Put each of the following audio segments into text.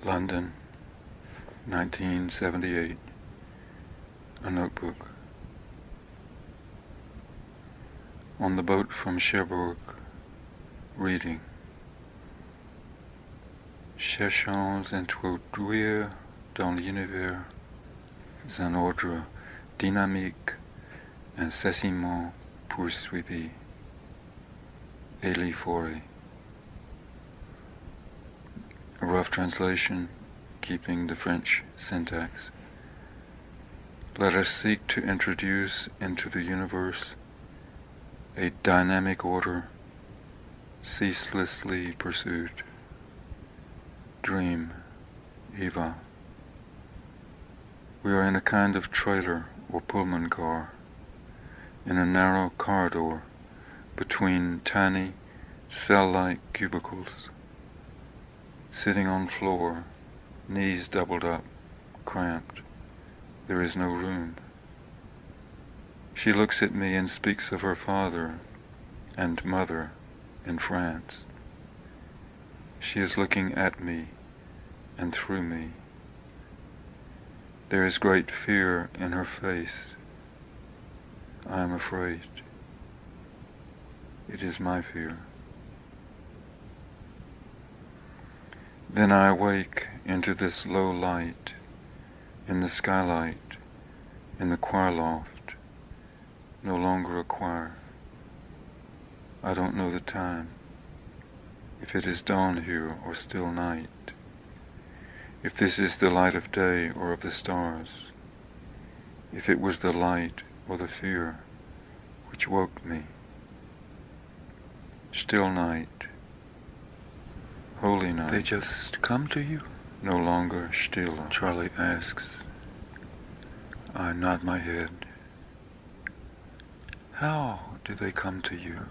London, 1978. A notebook. On the boat from Cherbourg, reading. Cherchons introduire dans l'univers un ordre dynamique incessamment poursuivi. Elie Fauré. A rough translation, keeping the French syntax. Let us seek to introduce into the universe a dynamic order ceaselessly pursued. Dream, Eva. We are in a kind of trailer or Pullman car, in a narrow corridor between tiny, cell-like cubicles, sitting on floor, knees doubled up, cramped. There is no room. She looks at me and speaks of her father and mother in France. She is looking at me and through me. There is great fear in her face. I am afraid. It is my fear. Then I awake into this low light, in the skylight, in the choir loft, no longer a choir. I don't know the time, if it is dawn here or still night, if this is the light of day or of the stars, if it was the light or the fear which woke me. Still night, holy night. They just come to you? No longer still. Charlie asks. I nod my head. How do they come to you?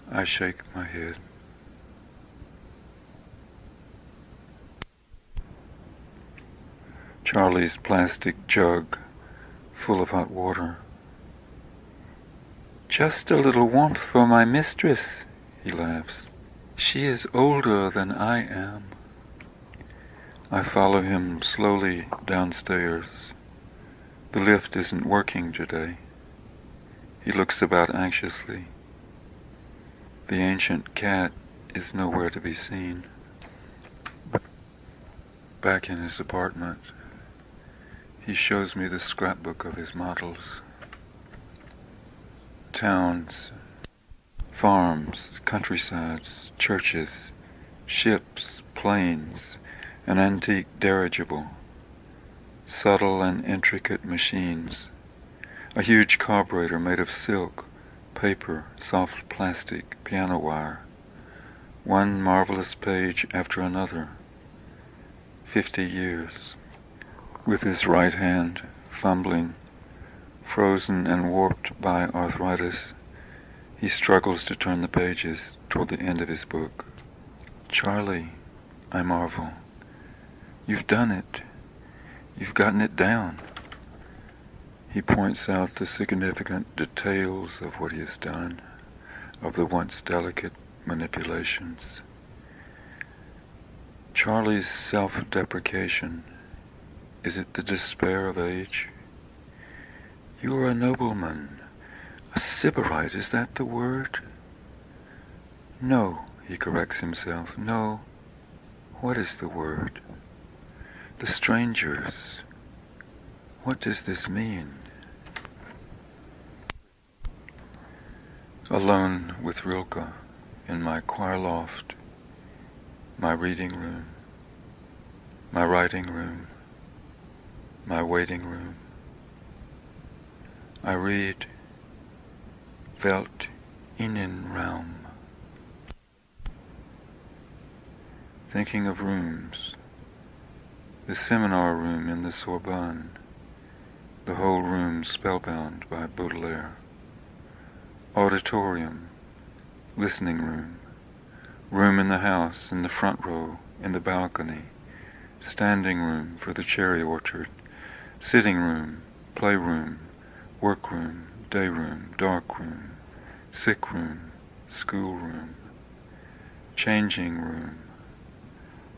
I shake my head. Charlie's plastic jug, full of hot water. Just a little warmth for my mistress, he laughs. She is older than I am. I follow him slowly downstairs. The lift isn't working today. He looks about anxiously. The ancient cat is nowhere to be seen. Back in his apartment, he shows me the scrapbook of his models. Towns, farms, countrysides, churches, ships, planes, an antique dirigible, subtle and intricate machines, a huge carburetor made of silk, paper, soft plastic, piano wire, one marvelous page after another. 50 years. With his right hand, fumbling, frozen and warped by arthritis, he struggles to turn the pages toward the end of his book. Charlie, I marvel. You've done it. You've gotten it down. He points out the significant details of what he has done, of the once delicate manipulations. Charlie's self-deprecation, is it the despair of age? You are a nobleman, a sybarite, is that the word? No, he corrects himself, no. What is the word? The strangers. What does this mean? Alone with Rilke in my choir loft, my reading room, my writing room, my waiting room. I read Welt Innenraum, thinking of rooms, the seminar room in the Sorbonne, the whole room spellbound by Baudelaire, auditorium, listening room, room in the house, in the front row, in the balcony, standing room for the cherry orchard, sitting room, playroom, workroom, day room, dark room, sick room, school room, changing room,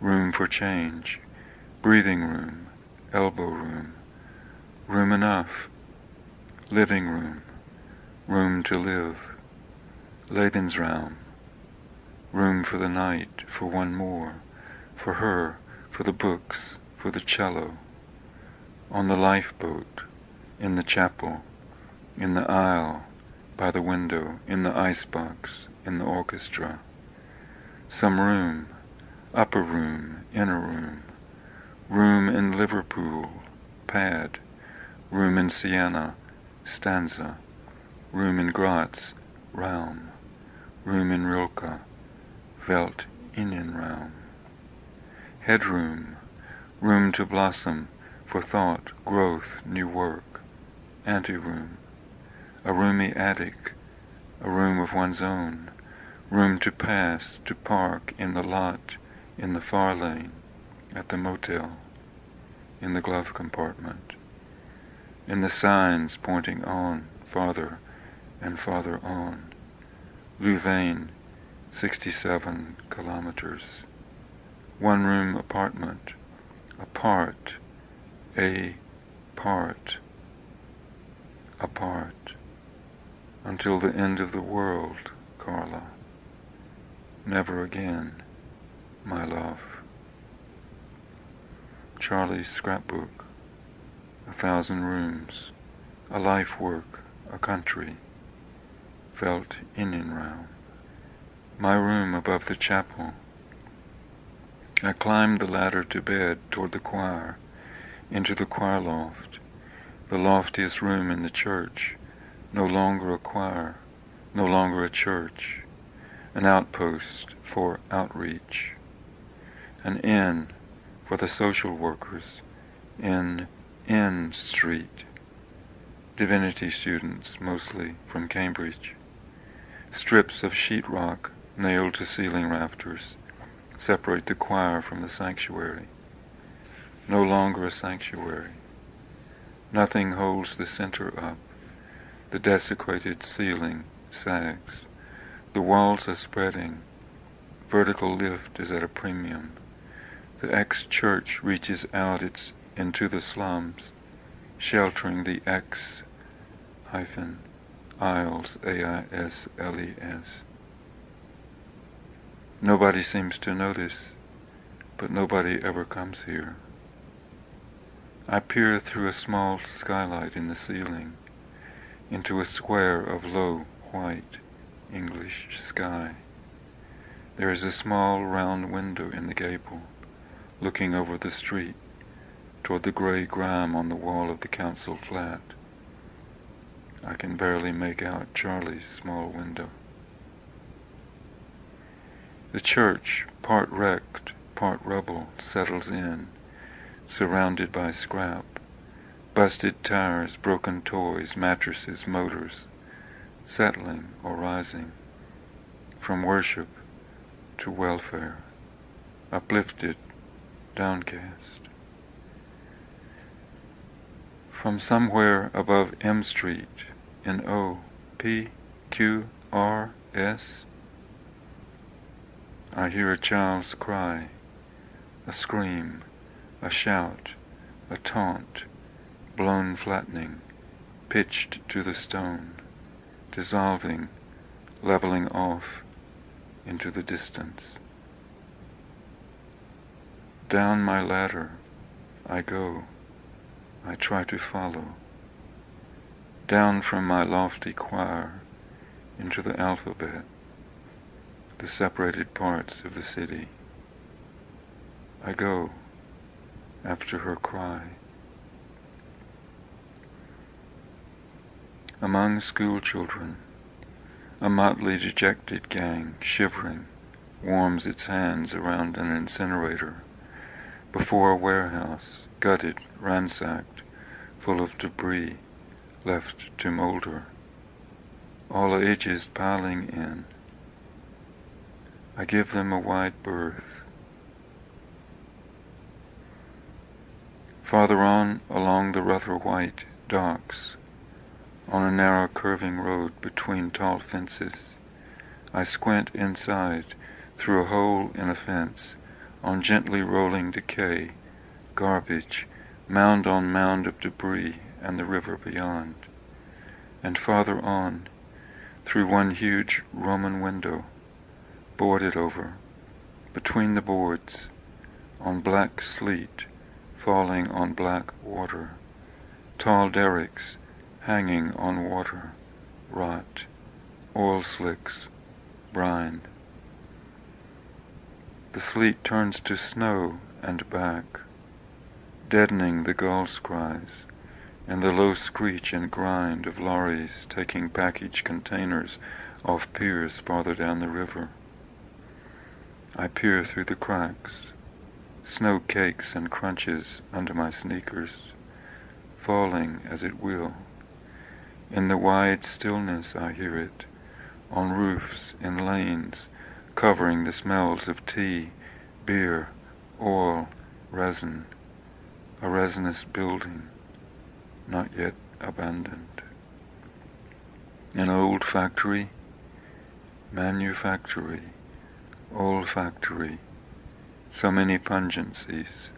room for change, breathing room, elbow room, room enough, living room, room to live, Lebensraum, room for the night, for one more, for her, for the books, for the cello, on the lifeboat, in the chapel, in the aisle, by the window, in the icebox, in the orchestra. Some room, upper room, inner room, room in Liverpool, pad, room in Siena, stanza, room in Graz, Raum, room in Rilke, Welt Innenraum. Headroom, room to blossom, for thought, growth, new work. Anteroom, a roomy attic, a room of one's own, room to pass, to park in the lot, in the far lane, at the motel, in the glove compartment, in the signs pointing on, farther and farther on. Louvain, 67 kilometers. One-room apartment, apart, apart, until the end of the world, Carla. Never again, my love. Charlie's scrapbook, 1,000 rooms, a life work, a country, Welt Innenraum. My room above the chapel. I climbed the ladder to bed toward the choir, into the choir loft, the loftiest room in the church, no longer a choir, no longer a church, an outpost for outreach, an inn for the social workers in N Street, divinity students mostly from Cambridge, strips of sheetrock nailed to ceiling rafters separate the choir from the sanctuary. No longer a sanctuary. Nothing holds the center up. The desecrated ceiling sags. The walls are spreading. Vertical lift is at a premium. The ex-church reaches out into the slums, sheltering the ex-aisles, A-I-S-L-E-S. Nobody seems to notice, but nobody ever comes here. I peer through a small skylight in the ceiling, into a square of low, white, English sky. There is a small round window in the gable, looking over the street, toward the grey grime on the wall of the council flat. I can barely make out Charlie's small window. The church, part wrecked, part rubble, settles in, surrounded by scrap, busted tires, broken toys, mattresses, motors, settling or rising, from worship to welfare, uplifted, downcast. From somewhere above M Street, in O-P-Q-R-S, I hear a child's cry, a scream, a shout, a taunt, blown flattening, pitched to the stone, dissolving, leveling off into the distance. Down my ladder I go, I try to follow, down from my lofty choir into the alphabet, the separated parts of the city. I go after her cry. Among school children, a motley dejected gang, shivering, warms its hands around an incinerator, before a warehouse, gutted, ransacked, full of debris, left to molder, all ages piling in. I give them a wide berth. Farther on, along the Rutherwhite docks, on a narrow curving road between tall fences, I squint inside through a hole in a fence, on gently rolling decay, garbage, mound on mound of debris, and the river beyond. And farther on, through one huge Roman window, boarded over, between the boards, on black sleet falling on black water, tall derricks hanging on water, rot, oil slicks, brine. The sleet turns to snow and back, deadening the gulls' cries and the low screech and grind of lorries taking package containers off piers farther down the river. I peer through the cracks. Snow cakes and crunches under my sneakers, falling as it will. In the wide stillness I hear it, on roofs, in lanes, covering the smells of tea, beer, oil, resin, a resinous building, not yet abandoned. An old factory, manufactory, olfactory, so many pungencies,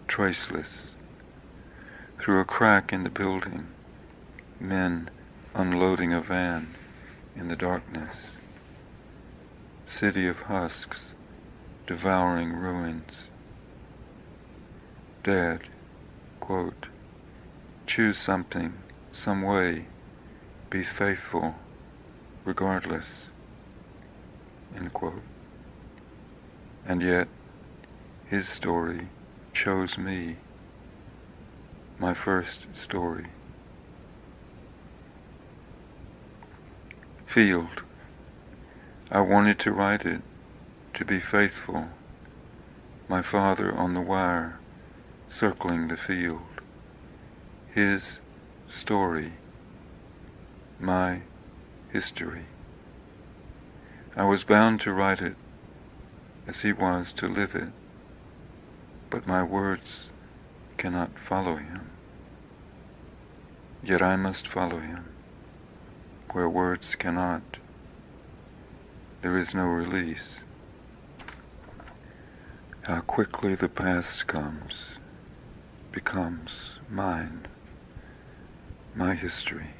traceless. Through a crack in the building, men unloading a van in the darkness. City of husks, devouring ruins. Dad, quote, choose something, some way, be faithful, regardless, end quote. And yet, his story chose me, my first story. Field. I wanted to write it, to be faithful. My father on the wire, circling the field. His story, my history. I was bound to write it as he was to live it, but my words cannot follow him. Yet I must follow him, where words cannot. There is no release. How quickly the past comes, becomes mine, my history.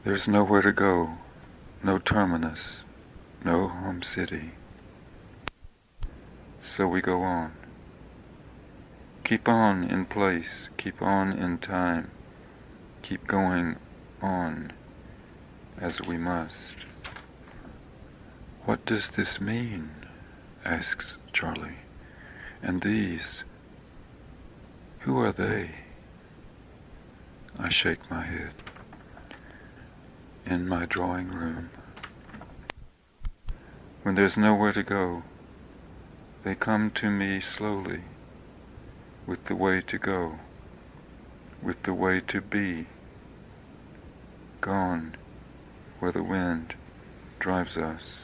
There's nowhere to go, no terminus, no home city. So we go on. Keep on in place, keep on in time, keep going on as we must. What does this mean? Asks Charlie. And these, who are they? I shake my head. In my drawing room. When there's nowhere to go, they come to me slowly, with the way to go, with the way to be, gone where the wind drives us.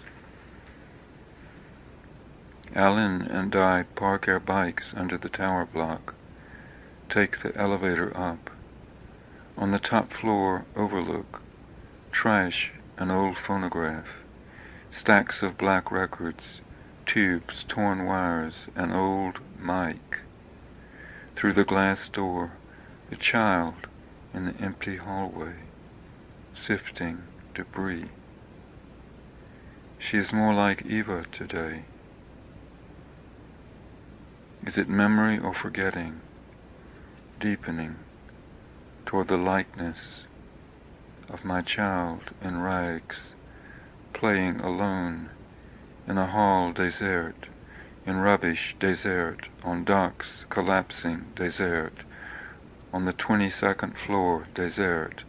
Alan and I park our bikes under the tower block, take the elevator up. On the top floor overlook, trash, an old phonograph, stacks of black records, tubes, torn wires, an old mic. Through the glass door, the child in the empty hallway, sifting debris. She is more like Eva today. Is it memory or forgetting, deepening toward the likeness of my child in rags, playing alone in a hall désert, in rubbish désert, on docks collapsing désert, on the 22nd floor désert,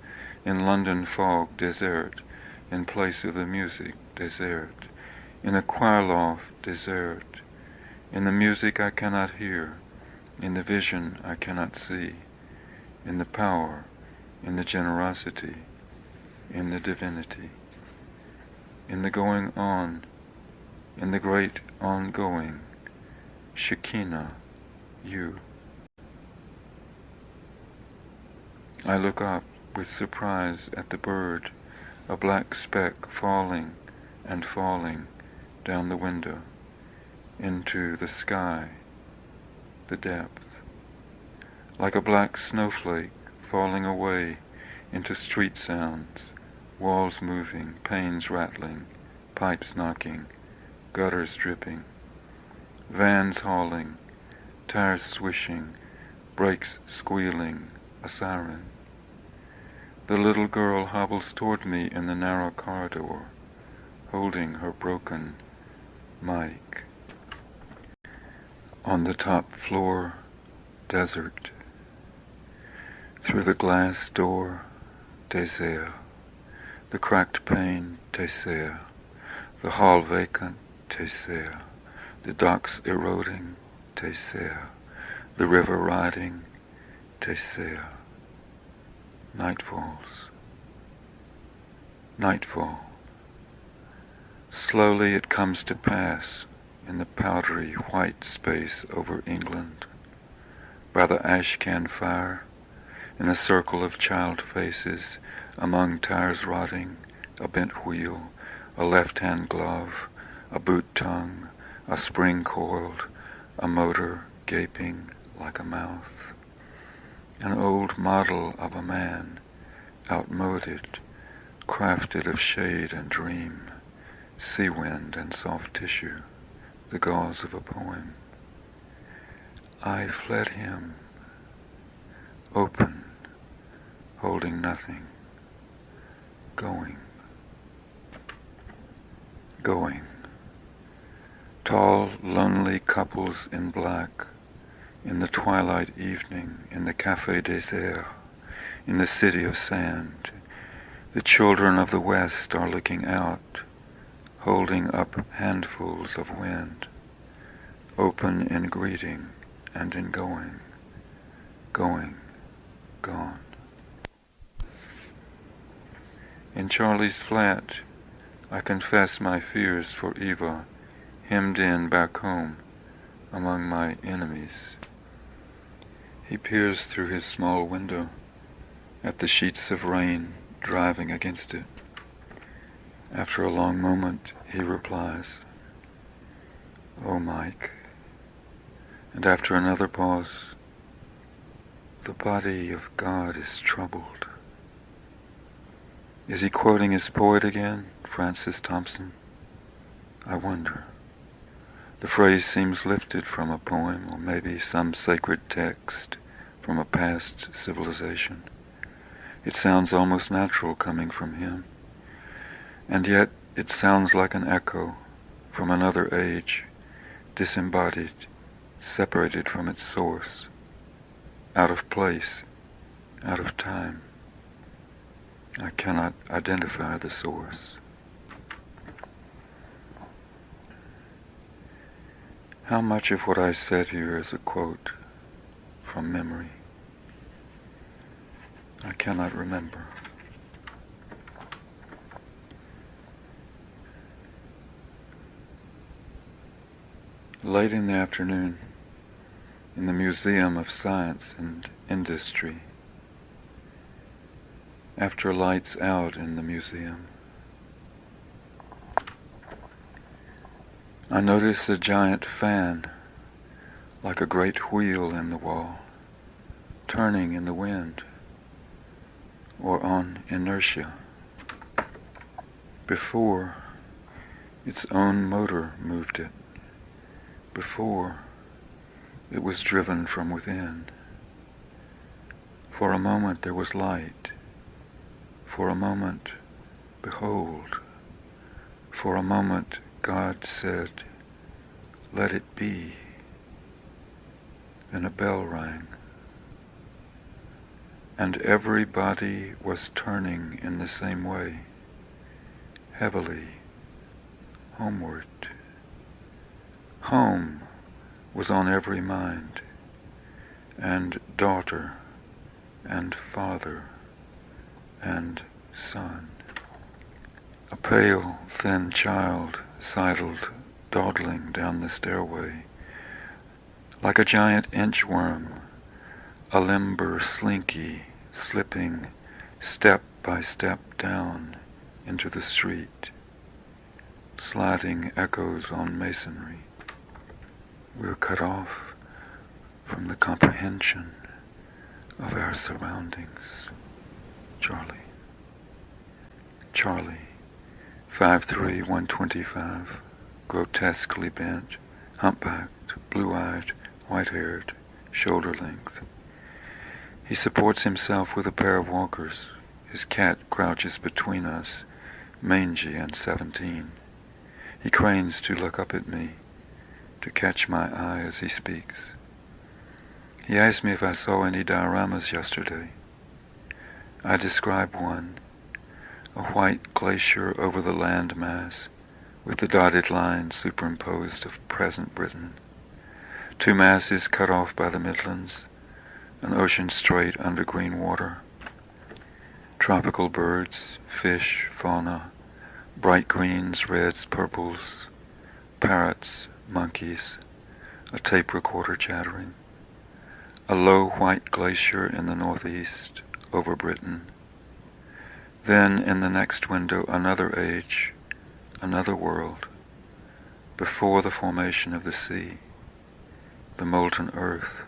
in London fog désert, in place of the music désert, in a choir loft désert, in the music I cannot hear, in the vision I cannot see, in the power, in the generosity, in the divinity, in the going on, in the great ongoing, Shekinah, you. I look up with surprise at the bird, a black speck falling and falling, down the window, into the sky, the depth, like a black snowflake falling away into street sounds, walls moving, panes rattling, pipes knocking, gutters dripping, vans hauling, tires swishing, brakes squealing, a siren. The little girl hobbles toward me in the narrow corridor, holding her broken mic. On the top floor, desert. Through the glass door, désert. The cracked pane, désert. The hall vacant, désert. The docks eroding, désert. The river riding, désert. Night falls. Nightfall. Slowly it comes to pass in the powdery white space over England, by the ash-can fire, in a circle of child faces, among tires rotting, a bent wheel, a left-hand glove, a boot tongue, a spring coiled, a motor gaping like a mouth. An old model of a man, outmoded, crafted of shade and dream, sea wind and soft tissue, the gauze of a poem. I fled him, open, holding nothing, going. Tall, lonely couples in black, in the twilight evening, in the Café Désert, in the city of sand. The children of the West are looking out, holding up handfuls of wind, open in greeting and in going, gone. In Charlie's flat, I confess my fears for Eva, hemmed in back home among my enemies. He peers through his small window at the sheets of rain driving against it. After a long moment, he replies, "Oh, Mike." And after another pause, "The body of God is troubled." Is he quoting his poet again, Francis Thompson? I wonder. The phrase seems lifted from a poem, or maybe some sacred text from a past civilization. It sounds almost natural coming from him, and yet it sounds like an echo from another age, disembodied, separated from its source, out of place, out of time. I cannot identify the source. How much of what I said here is a quote from memory? I cannot remember. Late in the afternoon, in the Museum of Science and Industry, after lights out in the museum, I notice a giant fan, like a great wheel in the wall, turning in the wind, or on inertia. Before, its own motor moved it. Before, it was driven from within. For a moment there was light. For a moment, behold. For a moment, God said, "Let it be." Then a bell rang, and everybody was turning in the same way, heavily, homeward. Home was on every mind, and daughter, and father, and son. A pale, thin child sidled, dawdling down the stairway, like a giant inchworm, a limber slinky slipping step by step down into the street. sliding echoes on masonry. We're cut off from the comprehension of our surroundings. Charlie. Charlie, 5'3", 125, grotesquely bent, humpbacked, blue-eyed, white-haired, shoulder-length. He supports himself with a pair of walkers. His cat crouches between us, mangy and 17. He cranes to look up at me, to catch my eye as he speaks. He asked me if I saw any dioramas yesterday. I describe one, a white glacier over the land mass, with the dotted lines superimposed of present Britain. Two masses cut off by the Midlands, an ocean strait under green water. Tropical birds, fish, fauna, bright greens, reds, purples, parrots, monkeys, a tape recorder chattering. A low white glacier in the northeast, over Britain. Then in the next window another age, another world, before the formation of the sea, the molten earth,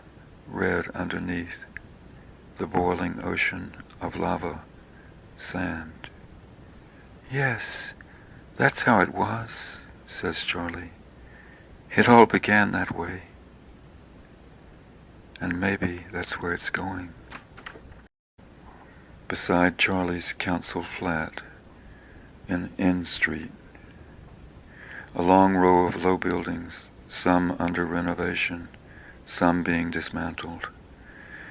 red underneath, the boiling ocean of lava, sand. Yes, that's how it was, says Charlie. It all began that way. And maybe that's where it's going. Beside Charlie's council flat in N Street, a long row of low buildings, some under renovation, some being dismantled.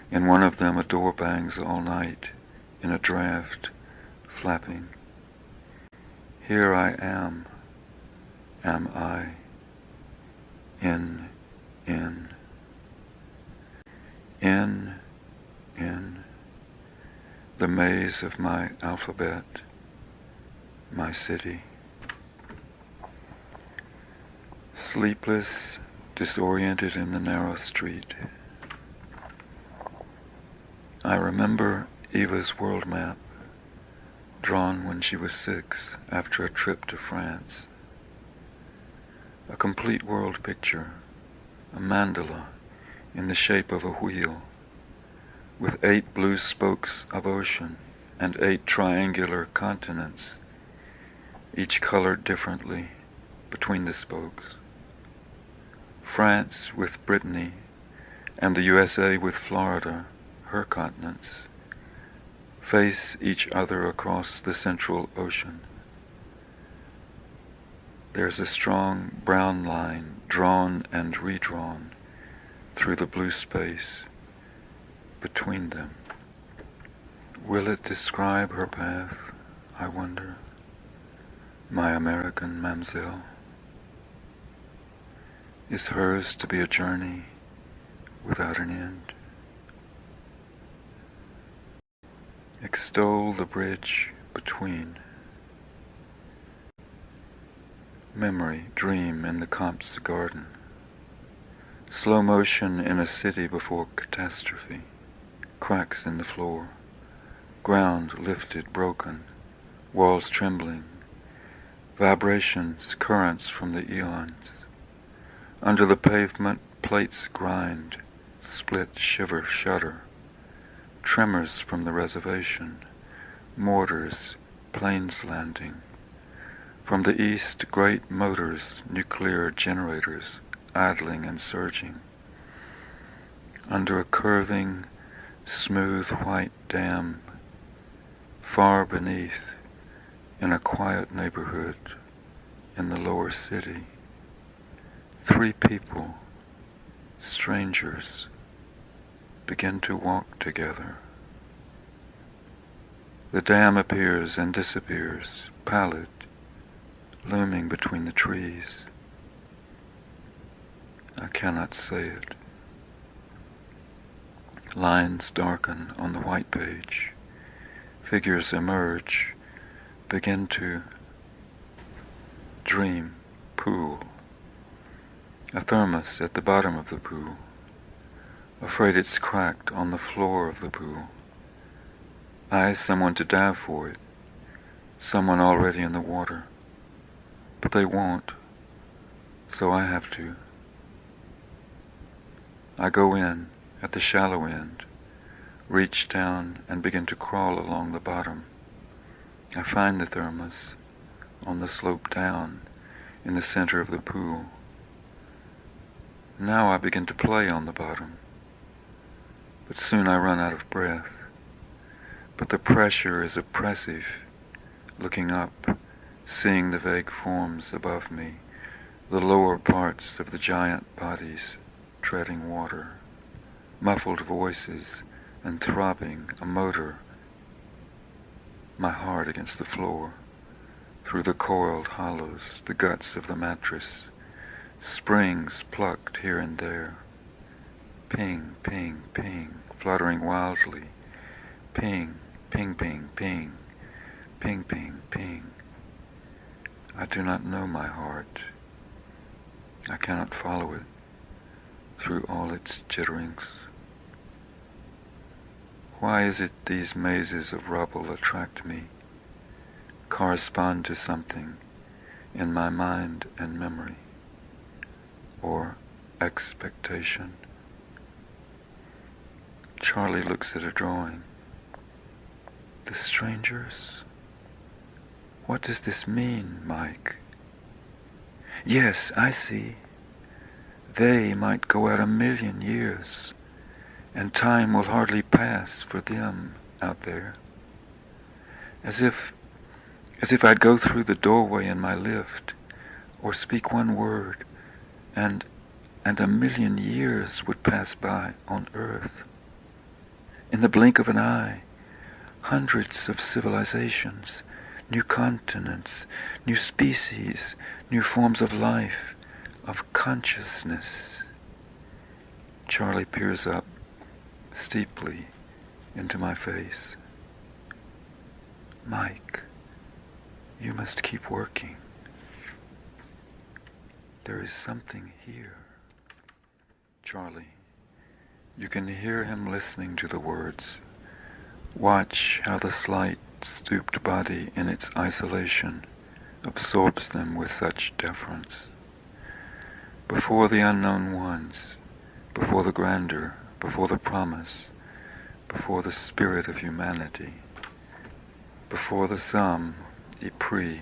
In one of them a door bangs all night, in a draft, flapping. Here I am I, in, the maze of my alphabet, my city. Sleepless, disoriented in the narrow street. I remember Eva's world map, drawn when she was 6 after a trip to France. A complete world picture, a mandala in the shape of a wheel, with 8 blue spokes of ocean and 8 triangular continents, each colored differently between the spokes. France with Brittany, and the USA with Florida, her continents, face each other across the central ocean. There's a strong brown line drawn and redrawn through the blue space between them. Will it describe her path, I wonder, my American mamselle? Is hers to be a journey without an end? Extol the bridge between. Memory, dream in the Comte's garden. Slow motion in a city before catastrophe. Cracks in the floor. Ground lifted, broken. Walls trembling. Vibrations, currents from the eons. Under the pavement, plates grind, split, shiver, shudder. Tremors from the reservation. Mortars, planes landing. From the east, great motors, nuclear generators, idling and surging. Under a curving, smooth white dam, far beneath, in a quiet neighborhood, in the lower city, 3 people, strangers, begin to walk together. The dam appears and disappears, pallid, looming between the trees. I cannot say it. Lines darken on the white page. Figures emerge, begin to dream, pool. A thermos at the bottom of the pool, afraid it's cracked on the floor of the pool. I ask someone to dive for it, someone already in the water. But they won't, so I have to. I go in at the shallow end, reach down and begin to crawl along the bottom. I find the thermos on the slope down in the center of the pool. Now I begin to play on the bottom, but soon I run out of breath. But the pressure is oppressive, looking up, seeing the vague forms above me, the lower parts of the giant bodies treading water, muffled voices and throbbing a motor, my heart against the floor, through the coiled hollows, the guts of the mattress, springs plucked here and there, ping, ping, ping, fluttering wildly, ping, ping, ping, ping, ping, ping, ping. I do not know my heart. I cannot follow it through all its jitterings. Why is it these mazes of rubble attract me, correspond to something in my mind and memory, or expectation? Charlie looks at a drawing. The strangers? What does this mean, Mike? Yes, I see. They might go out 1,000,000 years, and time will hardly pass for them out there. As if I'd go through the doorway in my lift, or speak one word, and 1,000,000 years would pass by on Earth. In the blink of an eye, hundreds of civilizations, new continents, new species, new forms of life, of consciousness. Charlie peers up steeply into my face. Mike, you must keep working. There is something here. Charlie, you can hear him listening to the words. Watch how the slight, stooped body in its isolation absorbs them with such deference. Before the unknown ones, before the grandeur, before the promise, before the spirit of humanity, before the Somme, Ypres,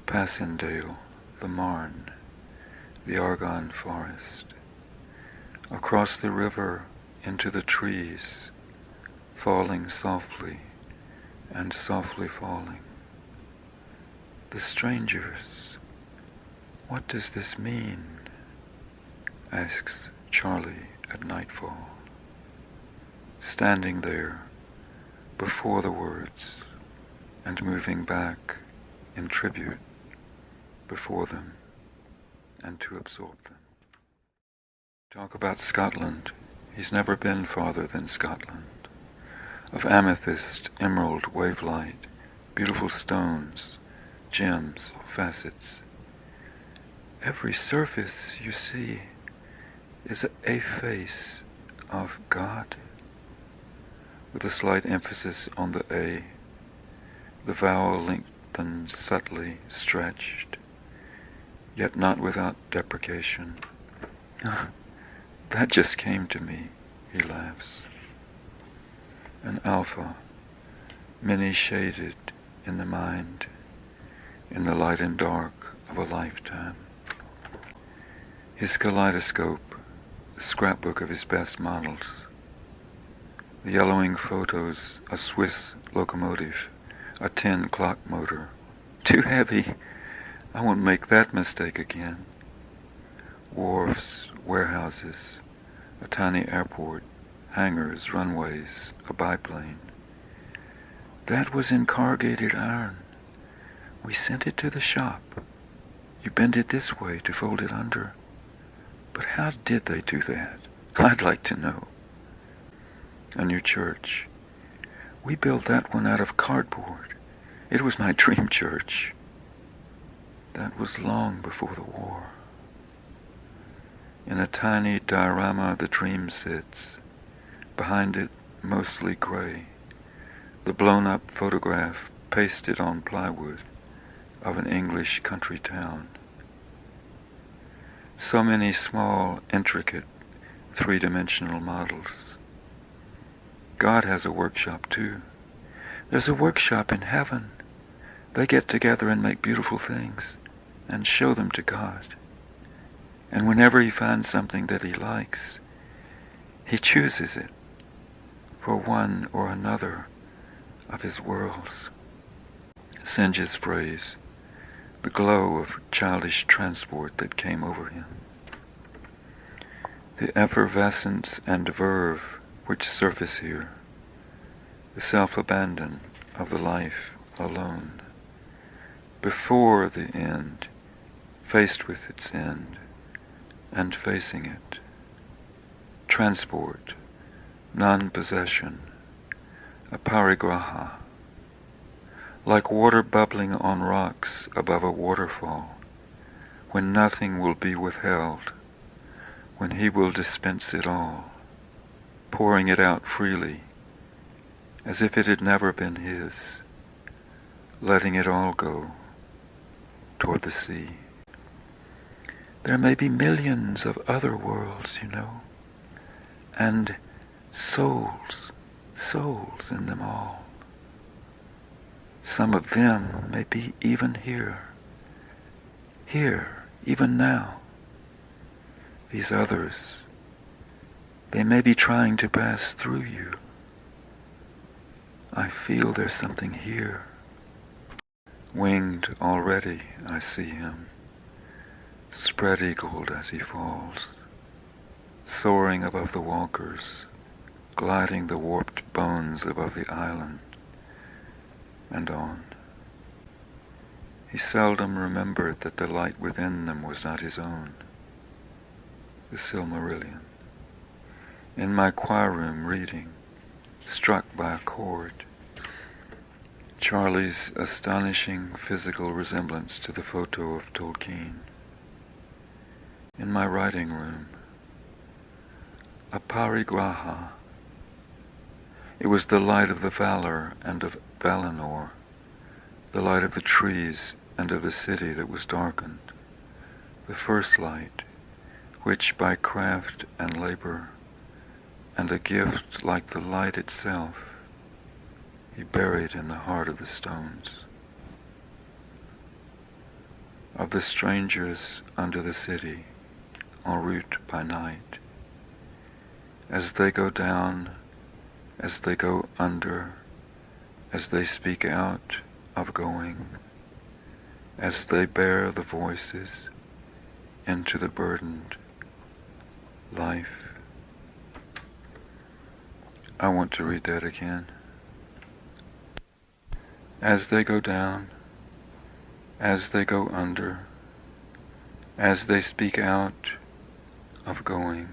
Passendale, the Marne, the Argonne forest, across the river into the trees, falling softly and softly falling. The strangers, what does this mean? Asks Charlie at nightfall, standing there before the words and moving back in tribute before them and to absorb them. Talk about Scotland. He's never been farther than Scotland. Of amethyst, emerald, wave light, beautiful stones, gems, facets. Every surface you see is a face of God, with a slight emphasis on the A, the vowel lengthened, subtly stretched, yet not without deprecation. That just came to me, he laughs. An alpha, many shaded in the mind, in the light and dark of a lifetime. His kaleidoscope, the scrapbook of his best models. The yellowing photos, a Swiss locomotive, a 10-clock motor. Too heavy. I won't make that mistake again. Wharfs, warehouses, a tiny airport, hangars, runways, a biplane. That was in corrugated iron. We sent it to the shop. You bend it this way to fold it under. But how did they do that? I'd like to know. A new church. We built that one out of cardboard. It was my dream church. That was long before the war. In a tiny diorama the dream sits. Behind it, mostly gray. The blown-up photograph pasted on plywood. of an English country town. So many small, intricate, three-dimensional models. God has a workshop too. There's a workshop in heaven. They get together and make beautiful things and show them to God. And whenever he finds something that he likes, he chooses it for one or another of his worlds. Synge's phrase, the glow of childish transport that came over him. The effervescence and verve which surface here, the self-abandon of the life alone, before the end, faced with its end, and facing it. Transport, non-possession, aparigraha, like water bubbling on rocks above a waterfall, when nothing will be withheld, when he will dispense it all, pouring it out freely, as if it had never been his, letting it all go toward the sea. There may be millions of other worlds, you know, and souls in them all. Some of them may be even here, even now. These others, they may be trying to pass through you. I feel there's something here. Winged already, I see him, spread-eagled as he falls, soaring above the walkers, gliding the warped bones above the island, and on. He seldom remembered that the light within them was not his own, the Silmarillion. In my choir room reading, struck by a chord, Charlie's astonishing physical resemblance to the photo of Tolkien. In my writing room, aparigraha. It was the light of the Valor and of Valinor, the light of the trees and of the city that was darkened, the first light, which by craft and labor, and a gift like the light itself, he buried in the heart of the stones. Of the strangers under the city, en route by night, as they go down, as they go under, as they speak out of going, as they bear the voices into the burdened life. I want to read that again. As they go down, as they go under, as they speak out of going,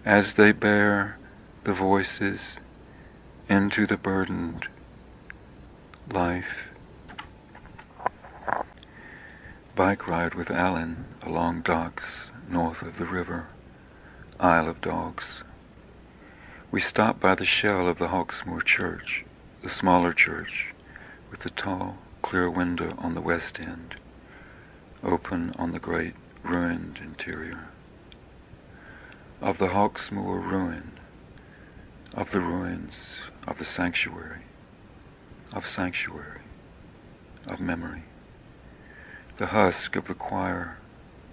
as they bear the voices into the burdened life. Bike ride with Alan along docks north of the river, Isle of Dogs. We stopped by the shell of the Hawksmoor Church, the smaller church, with the tall, clear window on the west end, open on the great, ruined interior. Of the Hawksmoor ruin, of the ruins, of the sanctuary, of memory. The husk of the choir,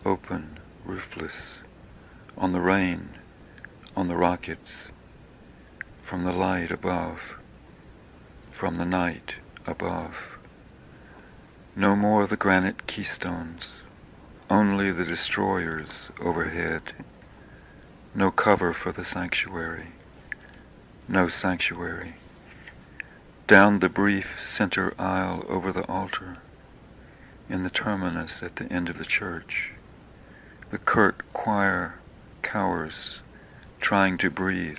open, roofless, on the rain, on the rockets, from the light above, from the night above. No more the granite keystones, only the destroyers overhead. No cover for the sanctuary, no sanctuary. Down the brief center aisle over the altar, in the terminus at the end of the church, the curt choir cowers, trying to breathe,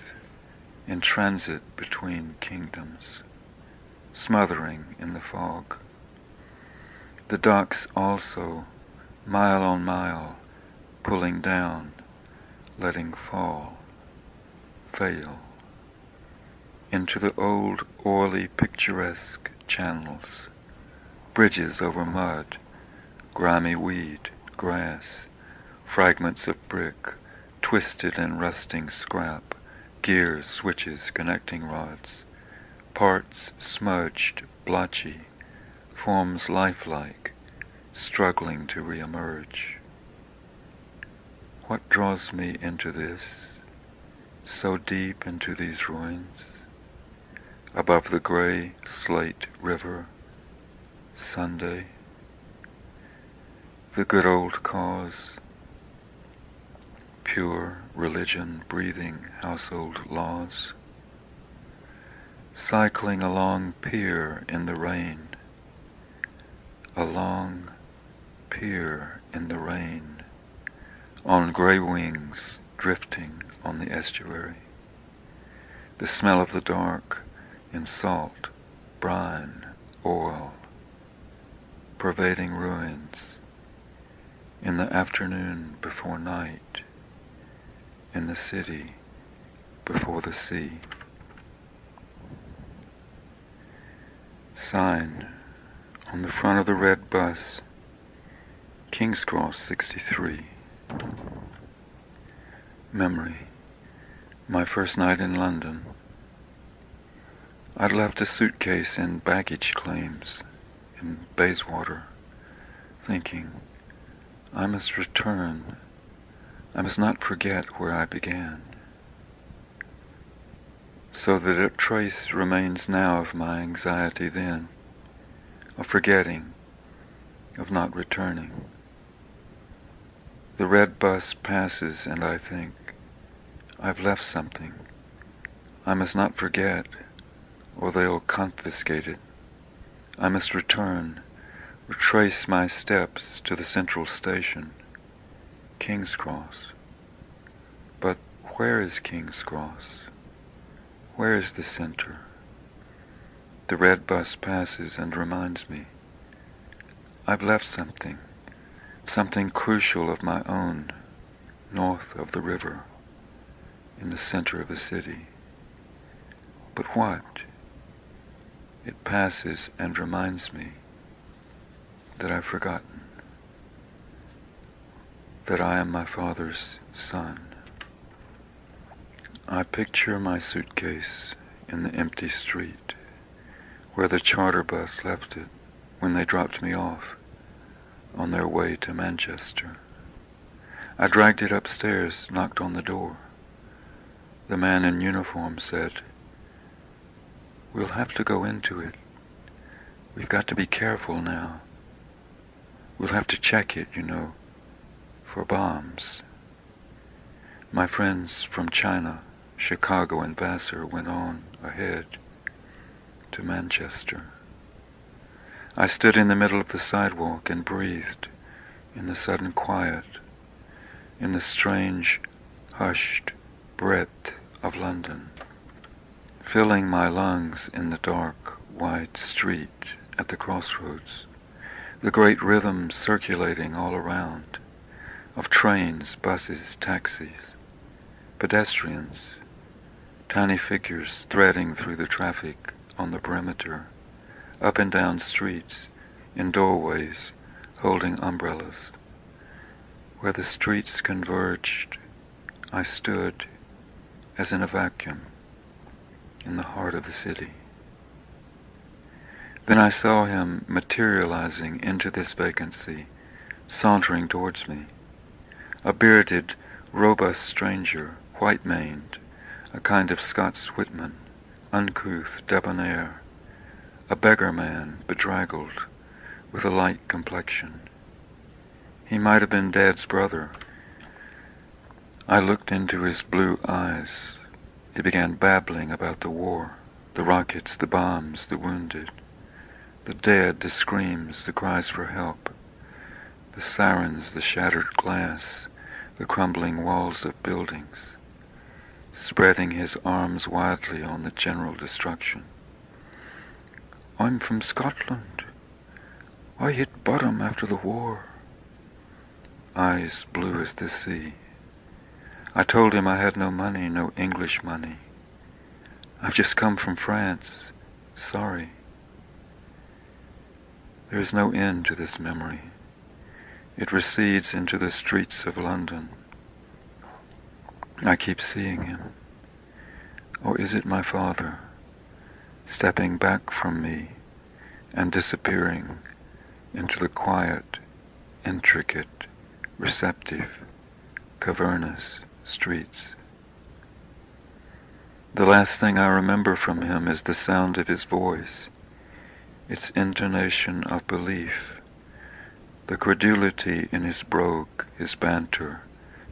in transit between kingdoms, smothering in the fog. The docks also, mile on mile, pulling down, letting fall, fail, into the old oily picturesque channels, bridges over mud, grimy weed, grass, fragments of brick, twisted and rusting scrap, gears, switches, connecting rods, parts smudged, blotchy, forms lifelike, struggling to re-emerge. What draws me into this, so deep into these ruins? Above the gray slate river, Sunday, the good old cause, pure religion breathing household laws, cycling along pier in the rain, a long pier in the rain, on grey wings drifting on the estuary, the smell of the dark in salt, brine, oil, pervading ruins, in the afternoon before night, in the city before the sea. Sign on the front of the red bus, King's Cross 63. Memory, my first night in London. I'd left a suitcase in baggage claims in Bayswater, thinking, I must return. I must not forget where I began. So that a trace remains now of my anxiety then, of forgetting, of not returning. The red bus passes and I think, I've left something. I must not forget, or they'll confiscate it. I must return, retrace my steps to the central station, King's Cross. But where is King's Cross? Where is the center? The red bus passes and reminds me, I've left something, something crucial of my own, north of the river, in the center of the city. But what? It passes and reminds me that I've forgotten, that I am my father's son. I picture my suitcase in the empty street, where the charter bus left it when they dropped me off on their way to Manchester. I dragged it upstairs, knocked on the door. The man in uniform said, We'll have to go into it. We've got to be careful now. We'll have to check it, you know, for bombs. My friends from China, Chicago and Vassar went on ahead to Manchester. I stood in the middle of the sidewalk and breathed in the sudden quiet, in the strange, hushed breadth of London, filling my lungs in the dark, wide street at the crossroads, the great rhythm circulating all around, of trains, buses, taxis, pedestrians, tiny figures threading through the traffic on the perimeter, up and down streets, in doorways, holding umbrellas. Where the streets converged, I stood as in a vacuum, in the heart of the city. Then I saw him materializing into this vacancy, sauntering towards me, a bearded, robust stranger, white-maned, a kind of Scots Whitman, uncouth, debonair, a beggar man, bedraggled, with a light complexion. He might have been Dad's brother. I looked into his blue eyes. He began babbling about the war, the rockets, the bombs, the wounded, the dead, the screams, the cries for help, the sirens, the shattered glass, the crumbling walls of buildings, spreading his arms widely on the general destruction. I'm from Scotland. I hit bottom after the war. Eyes blue as the sea. I told him I had no money, no English money. I've just come from France. Sorry. There is no end to this memory. It recedes into the streets of London. I keep seeing him. Or is it my father, stepping back from me and disappearing into the quiet, intricate, receptive, cavernous streets? The last thing I remember from him is the sound of his voice, its intonation of belief, the credulity in his brogue, his banter,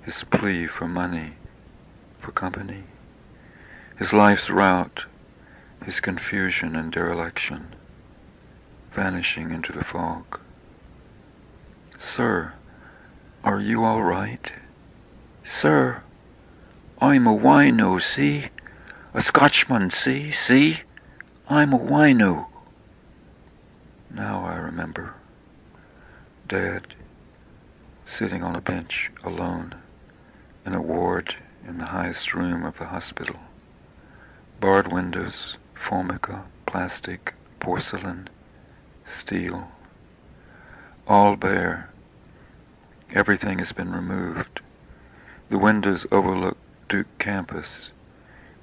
his plea for money, for company, his life's route, his confusion and dereliction, vanishing into the fog. "Sir, are you all right? Sir, I'm a wino, see? A Scotchman, see? I'm a wino." Now I remember. Dad, sitting on a bench alone in a ward in the highest room of the hospital. Barred windows, formica, plastic, porcelain, steel. All bare. Everything has been removed. The windows overlook Duke Campus,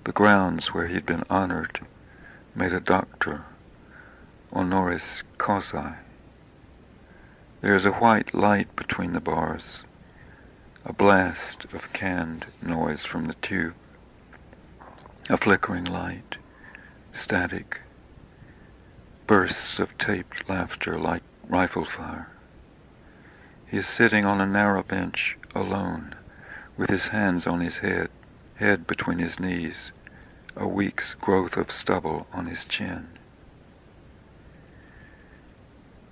the grounds where he'd been honored, made a doctor, honoris causa. There is a white light between the bars, a blast of canned noise from the tube, a flickering light, static, bursts of taped laughter like rifle fire. He is sitting on a narrow bench, alone, with his hands on his head between his knees, a week's growth of stubble on his chin.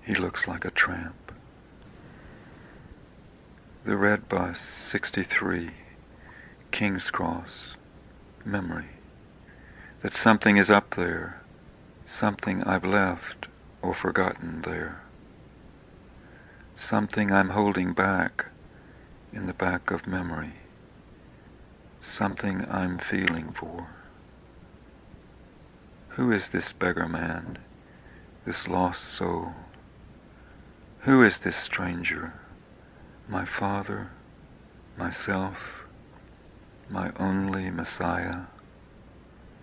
He looks like a tramp. The red bus, 63, King's Cross, memory. That something is up there, something I've left or forgotten there. Something I'm holding back in the back of memory. Something I'm feeling for. Who is this beggar man, this lost soul? Who is this stranger? My father, myself, my only Messiah?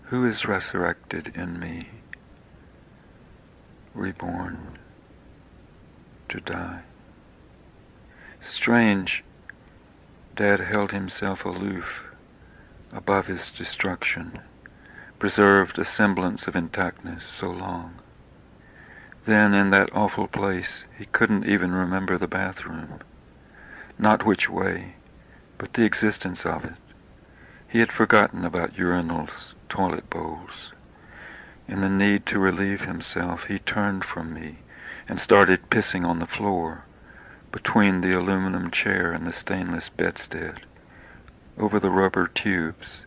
Who is resurrected in me, reborn to die? Strange, Dad held himself aloof, above his destruction, preserved a semblance of intactness so long. Then in that awful place he couldn't even remember the bathroom. Not which way, but the existence of it. He had forgotten about urinals, toilet bowls. In the need to relieve himself, he turned from me and started pissing on the floor, between the aluminum chair and the stainless bedstead, over the rubber tubes,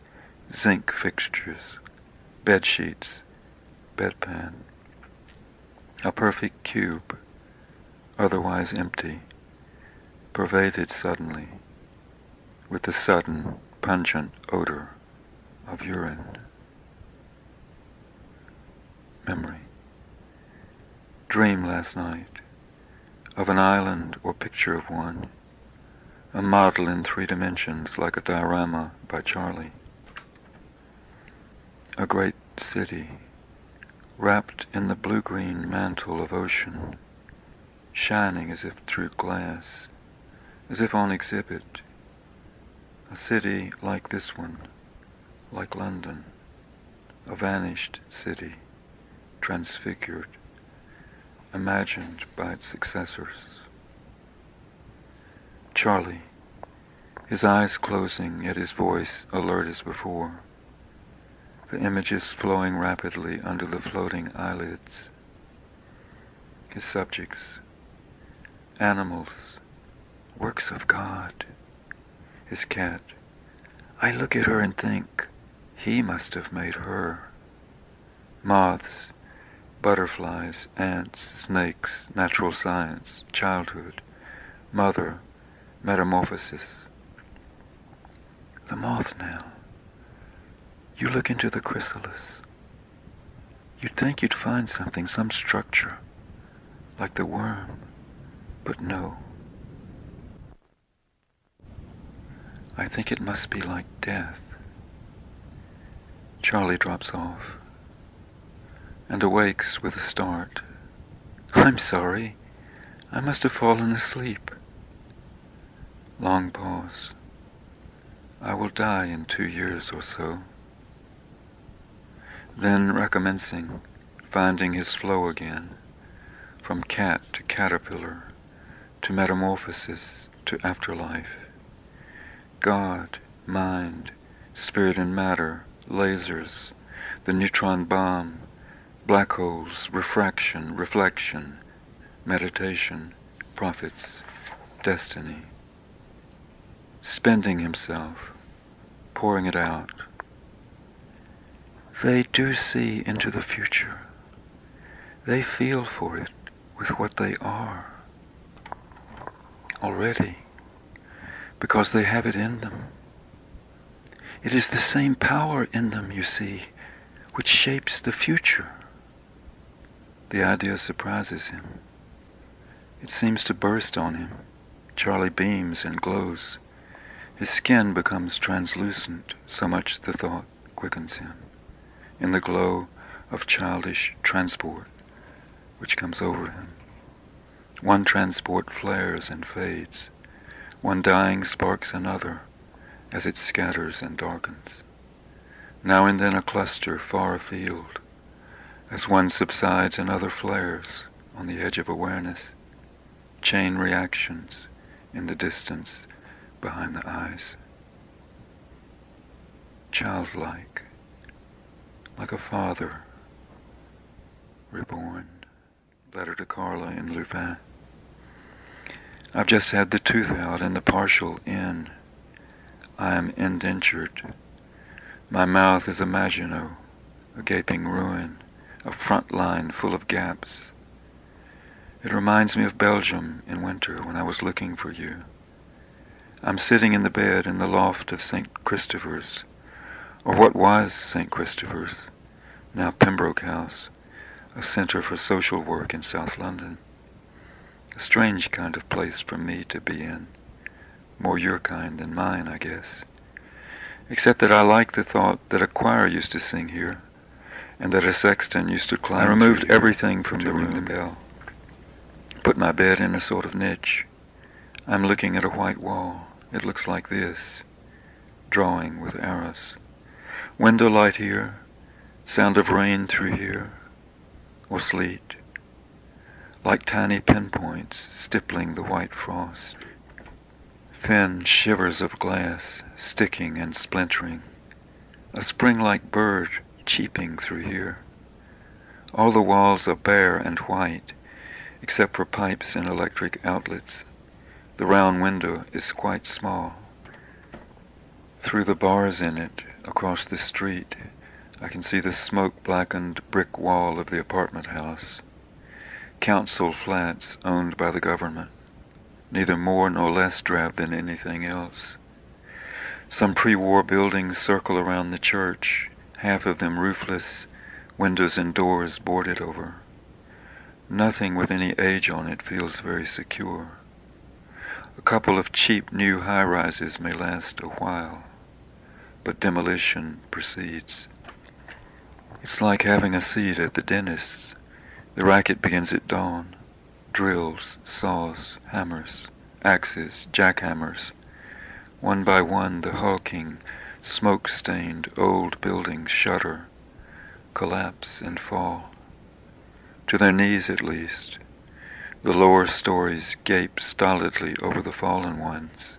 zinc fixtures, bed sheets, bedpan. A perfect cube, otherwise empty, pervaded suddenly with the sudden, pungent odor of urine. Memory. Dream last night of an island or picture of one, a model in 3 dimensions like a diorama by Charlie. A great city, wrapped in the blue-green mantle of ocean, shining as if through glass, as if on exhibit. A city like this one, like London, a vanished city, transfigured, imagined by its successors. Charlie, his eyes closing, yet his voice alert as before, the images flowing rapidly under the floating eyelids. His subjects, animals, works of God. His cat, I look at her and think, he must have made her. Moths, butterflies, ants, snakes, natural science, childhood, mother, metamorphosis. The moth now. You look into the chrysalis. You'd think you'd find something, some structure, like the worm, but no. I think it must be like death. Charlie drops off and awakes with a start. I'm sorry. I must have fallen asleep. Long pause. I will die in 2 years or so. Then recommencing, finding his flow again, from cat to caterpillar, to metamorphosis, to afterlife. God, mind, spirit and matter, lasers, the neutron bomb, black holes, refraction, reflection, meditation, prophets, destiny. Spending himself, pouring it out. They do see into the future. They feel for it with what they are already, because they have it in them. It is the same power in them, you see, which shapes the future. The idea surprises him. It seems to burst on him. Charlie beams and glows. His skin becomes translucent, so much the thought quickens him, in the glow of childish transport which comes over him. One transport flares and fades. One dying sparks another as it scatters and darkens. Now and then a cluster far afield. As one subsides, another flares on the edge of awareness. Chain reactions in the distance behind the eyes. Childlike, like a father reborn. Letter to Carla in Louvain. I've just had the tooth out and the partial in. I am indentured. My mouth is a Maginot, a gaping ruin, a front line full of gaps. It reminds me of Belgium in winter when I was looking for you. I'm sitting in the bed in the loft of St. Christopher's, or what was St. Christopher's, now Pembroke House, a centre for social work in South London. A strange kind of place for me to be in. More your kind than mine, I guess. Except that I like the thought that a choir used to sing here, and that a sexton used to climb. I removed everything from the room, the bell. Put my bed in a sort of niche. I'm looking at a white wall. It looks like this, drawing with arrows. Window light here, sound of rain through here, or sleet, like tiny pinpoints stippling the white frost. Thin shivers of glass, sticking and splintering. A spring-like bird cheeping through here. All the walls are bare and white, except for pipes and electric outlets. The round window is quite small. Through the bars in it, across the street, I can see the smoke-blackened brick wall of the apartment house. Council flats owned by the government, neither more nor less drab than anything else. Some pre-war buildings circle around the church, half of them roofless, windows and doors boarded over. Nothing with any age on it feels very secure. A couple of cheap new high-rises may last a while, but demolition proceeds. It's like having a seat at the dentist's. The racket begins at dawn. Drills, saws, hammers, axes, jackhammers. One by one the hulking, smoke-stained old buildings shudder, collapse and fall. To their knees at least. The lower stories gape stolidly over the fallen ones,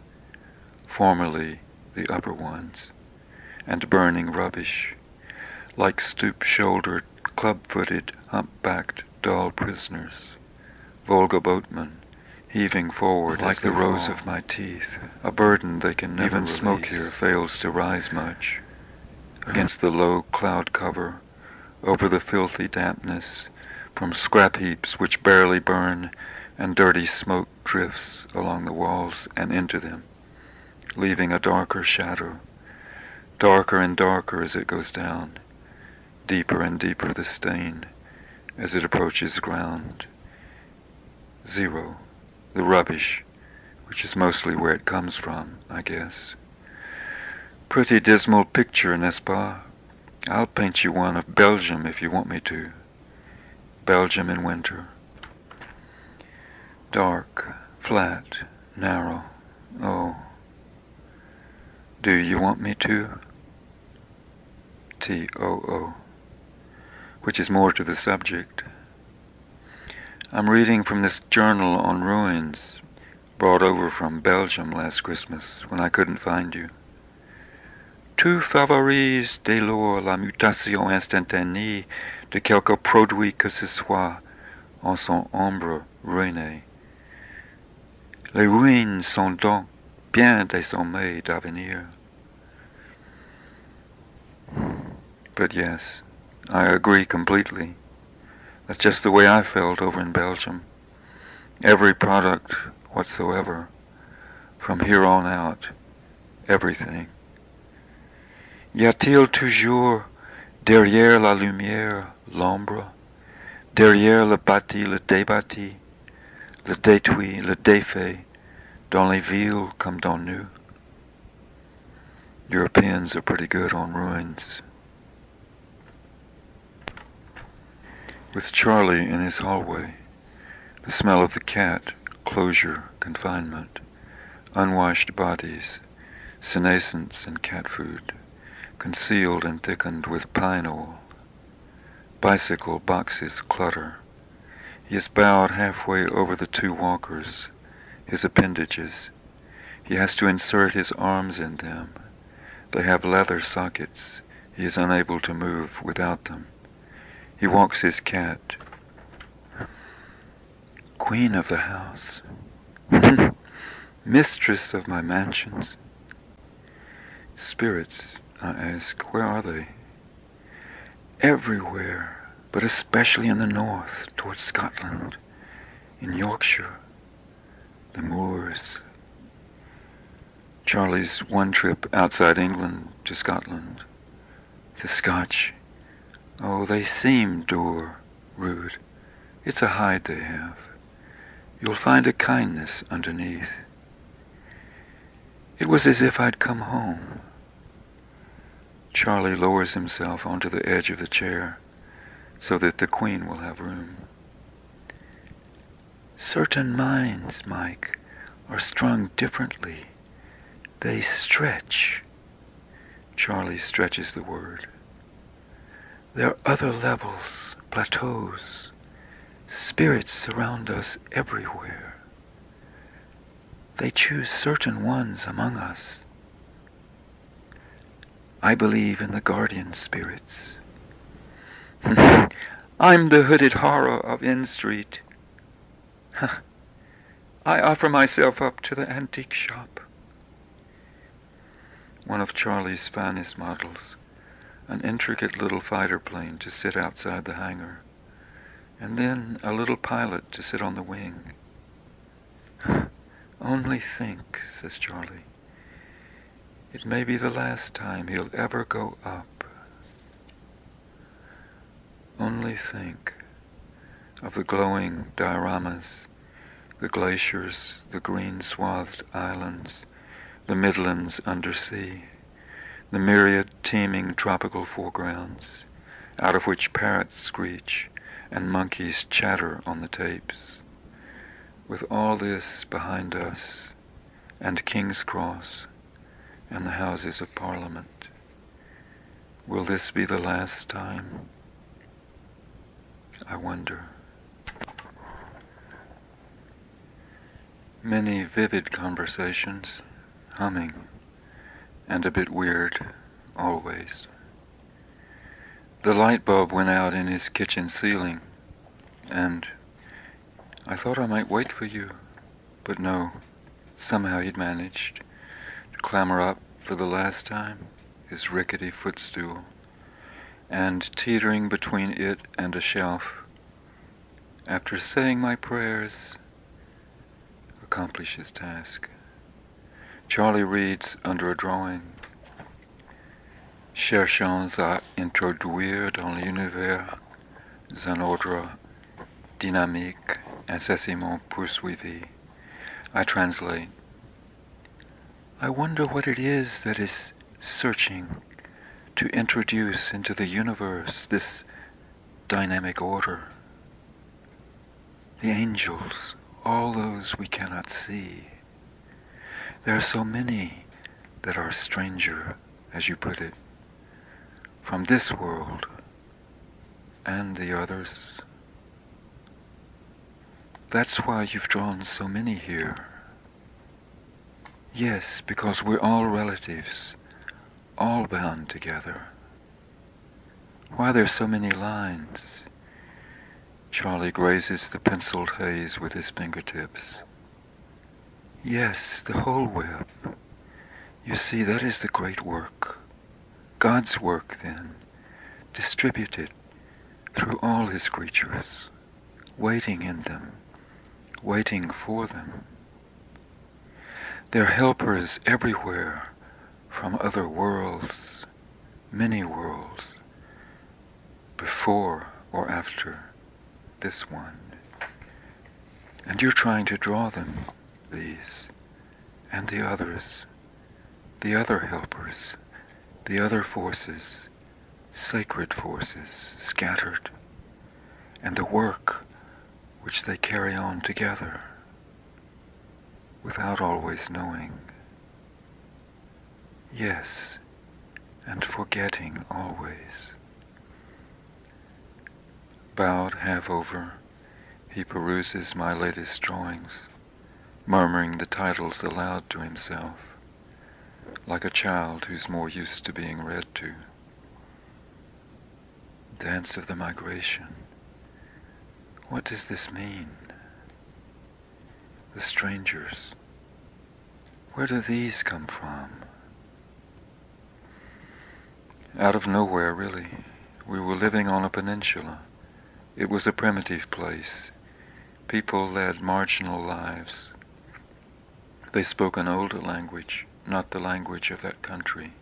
formerly the upper ones, and burning rubbish, like stoop-shouldered, club-footed, hump-backed, dull prisoners, Volga boatmen, heaving forward like the rows of my teeth, a burden they can never release. Even smoke here fails to rise much. Against the low cloud cover, over the filthy dampness, from scrap heaps which barely burn, and dirty smoke drifts along the walls and into them, leaving a darker shadow, darker and darker as it goes down, deeper and deeper the stain as it approaches ground, Zero. The rubbish, which is mostly where it comes from, I guess. Pretty dismal picture, n'est-ce pas? I'll paint you one of Belgium if you want me to. Belgium in winter. Dark, flat, narrow. Oh. Do you want me to? T-O-O. Which is more to the subject. I'm reading from this journal on ruins, brought over from Belgium last Christmas when I couldn't find you. Tu favorises dès lors la mutation instantanée de quelque produit que ce soit en son ombre ruinée. Les ruines sont donc bien des sommets d'avenir. But yes, I agree completely. That's just the way I felt over in Belgium. Every product whatsoever, from here on out, everything. Y a-t-il toujours, derrière la lumière, l'ombre, derrière le bâti, le débâti, le détruit, le défait, dans les villes comme dans nous? Europeans are pretty good on ruins. With Charlie in his hallway, the smell of the cat, closure, confinement, unwashed bodies, senescence and cat food, concealed and thickened with pine oil. Bicycle boxes clutter. He is bowed halfway over the two walkers, his appendages. He has to insert his arms in them. They have leather sockets. He is unable to move without them. He walks his cat. Queen of the house. Mistress of my mansions. Spirits, I ask, where are they? Everywhere, but especially in the north, towards Scotland, in Yorkshire, the moors. Charlie's one trip outside England to Scotland. The Scotch, oh, they seem dour, rude. It's a hide they have. You'll find a kindness underneath. It was as if I'd come home. Charlie lowers himself onto the edge of the chair so that the Queen will have room. Certain minds, Mike, are strung differently. They stretch. Charlie stretches the word. There are other levels, plateaus. Spirits surround us everywhere. They choose certain ones among us. I believe in the guardian spirits. I'm the hooded horror of N Street. I offer myself up to the antique shop. One of Charlie's finest models, an intricate little fighter plane to sit outside the hangar, and then a little pilot to sit on the wing. Only think, says Charlie. It may be the last time he'll ever go up. Only think of the glowing dioramas, the glaciers, the green-swathed islands, the Midlands under sea, the myriad teeming tropical foregrounds, out of which parrots screech and monkeys chatter on the tapes. With all this behind us, and King's Cross, and the Houses of Parliament, will this be the last time? I wonder. Many vivid conversations, humming, and a bit weird, always. The light bulb went out in his kitchen ceiling, and I thought I might wait for you, but no, somehow he'd managed to clamber up for the last time, his rickety footstool, and teetering between it and a shelf, after saying my prayers, accomplish his task. Charlie reads under a drawing. Cherchons à introduire dans l'univers un ordre dynamique, incessamment poursuivie. I translate. I wonder what it is that is searching to introduce into the universe this dynamic order. The angels, all those we cannot see. There are so many that are stranger, as you put it, from this world and the others. That's why you've drawn so many here. Yes, because we're all relatives, all bound together. Why there's so many lines? Charlie grazes the penciled haze with his fingertips. Yes, the whole web. You see, that is the great work. God's work, then, distributed through all his creatures, waiting in them, waiting for them. They're helpers everywhere from other worlds, many worlds, before or after this one. And you're trying to draw them, these, and the others, the other helpers, the other forces, sacred forces, scattered, and the work which they carry on together, without always knowing. Yes, and forgetting always. Bowed half over, he peruses my latest drawings, murmuring the titles aloud to himself, like a child who's more used to being read to. Dance of the Migration. What does this mean? The strangers. Where do these come from? Out of nowhere, really. We were living on a peninsula. It was a primitive place. People led marginal lives. They spoke an older language, not the language of that country.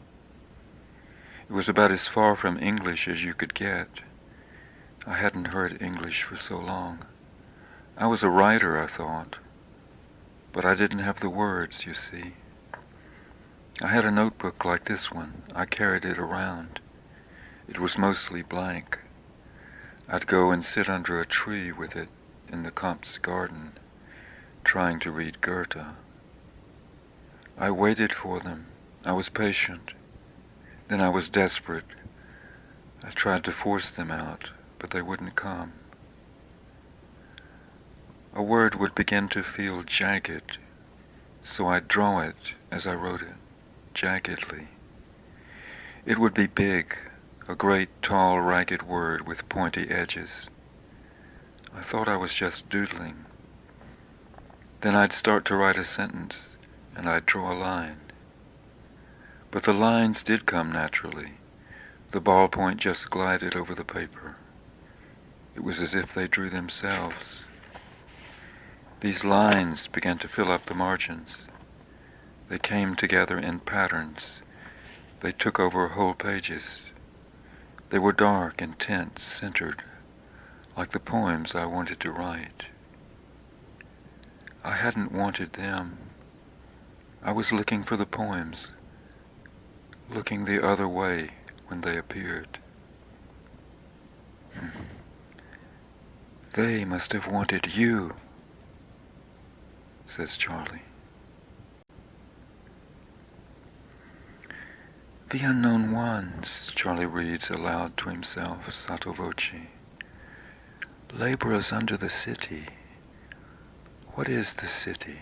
It was about as far from English as you could get. I hadn't heard English for so long. I was a writer, I thought, but I didn't have the words, you see. I had a notebook like this one. I carried it around. It was mostly blank. I'd go and sit under a tree with it in the Comte's garden, trying to read Goethe. I waited for them. I was patient. Then I was desperate. I tried to force them out, but they wouldn't come. A word would begin to feel jagged, so I'd draw it as I wrote it, jaggedly. It would be big, a great, tall, ragged word with pointy edges. I thought I was just doodling. Then I'd start to write a sentence, and I'd draw a line. But the lines did come naturally. The ballpoint just glided over the paper. It was as if they drew themselves. These lines began to fill up the margins. They came together in patterns. They took over whole pages. They were dark, intense, centered, like the poems I wanted to write. I hadn't wanted them. I was looking for the poems, looking the other way when they appeared. They must have wanted you, says Charlie. The unknown ones, Charlie reads aloud to himself, sotto voce. Laborers under the city. What is the city?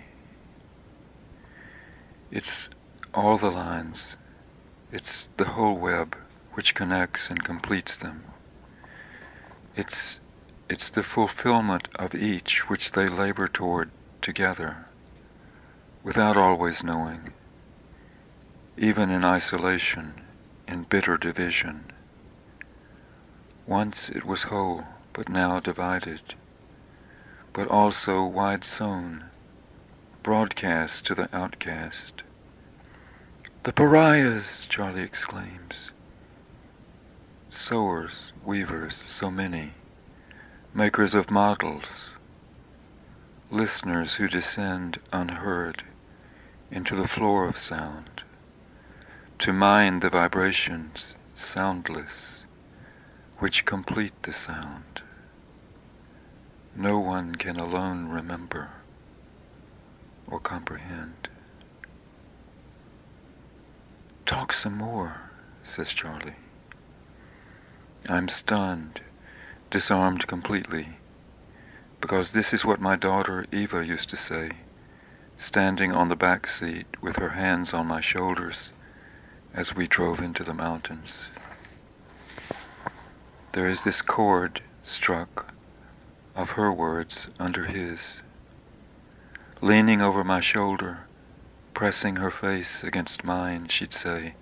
It's all the lines. It's the whole web which connects and completes them. It's the fulfillment of each which they labor toward together, without always knowing, even in isolation, in bitter division. Once it was whole, but now divided, but also wide-sown, broadcast to the outcast. The pariahs, Charlie exclaims. Sewers, weavers, so many. makers of models, listeners who descend unheard into the floor of sound, to mind the vibrations soundless which complete the sound. No one can alone remember or comprehend. "Talk some more," says Charlie. I'm stunned, disarmed completely, because this is what my daughter Eva used to say, standing on the back seat with her hands on my shoulders as we drove into the mountains. There is this chord struck of her words under his. Leaning over my shoulder, pressing her face against mine, she'd say,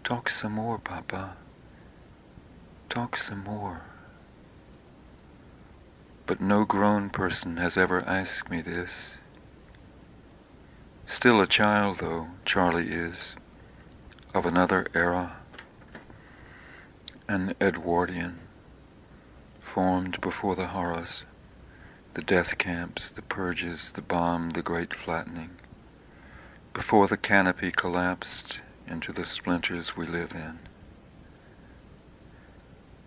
"Talk some more, Papa. Talk some more." But no grown person has ever asked me this. Still a child, though, Charlie is, of another era, an Edwardian, formed before the horrors, the death camps, the purges, the bomb, the great flattening, before the canopy collapsed into the splinters we live in.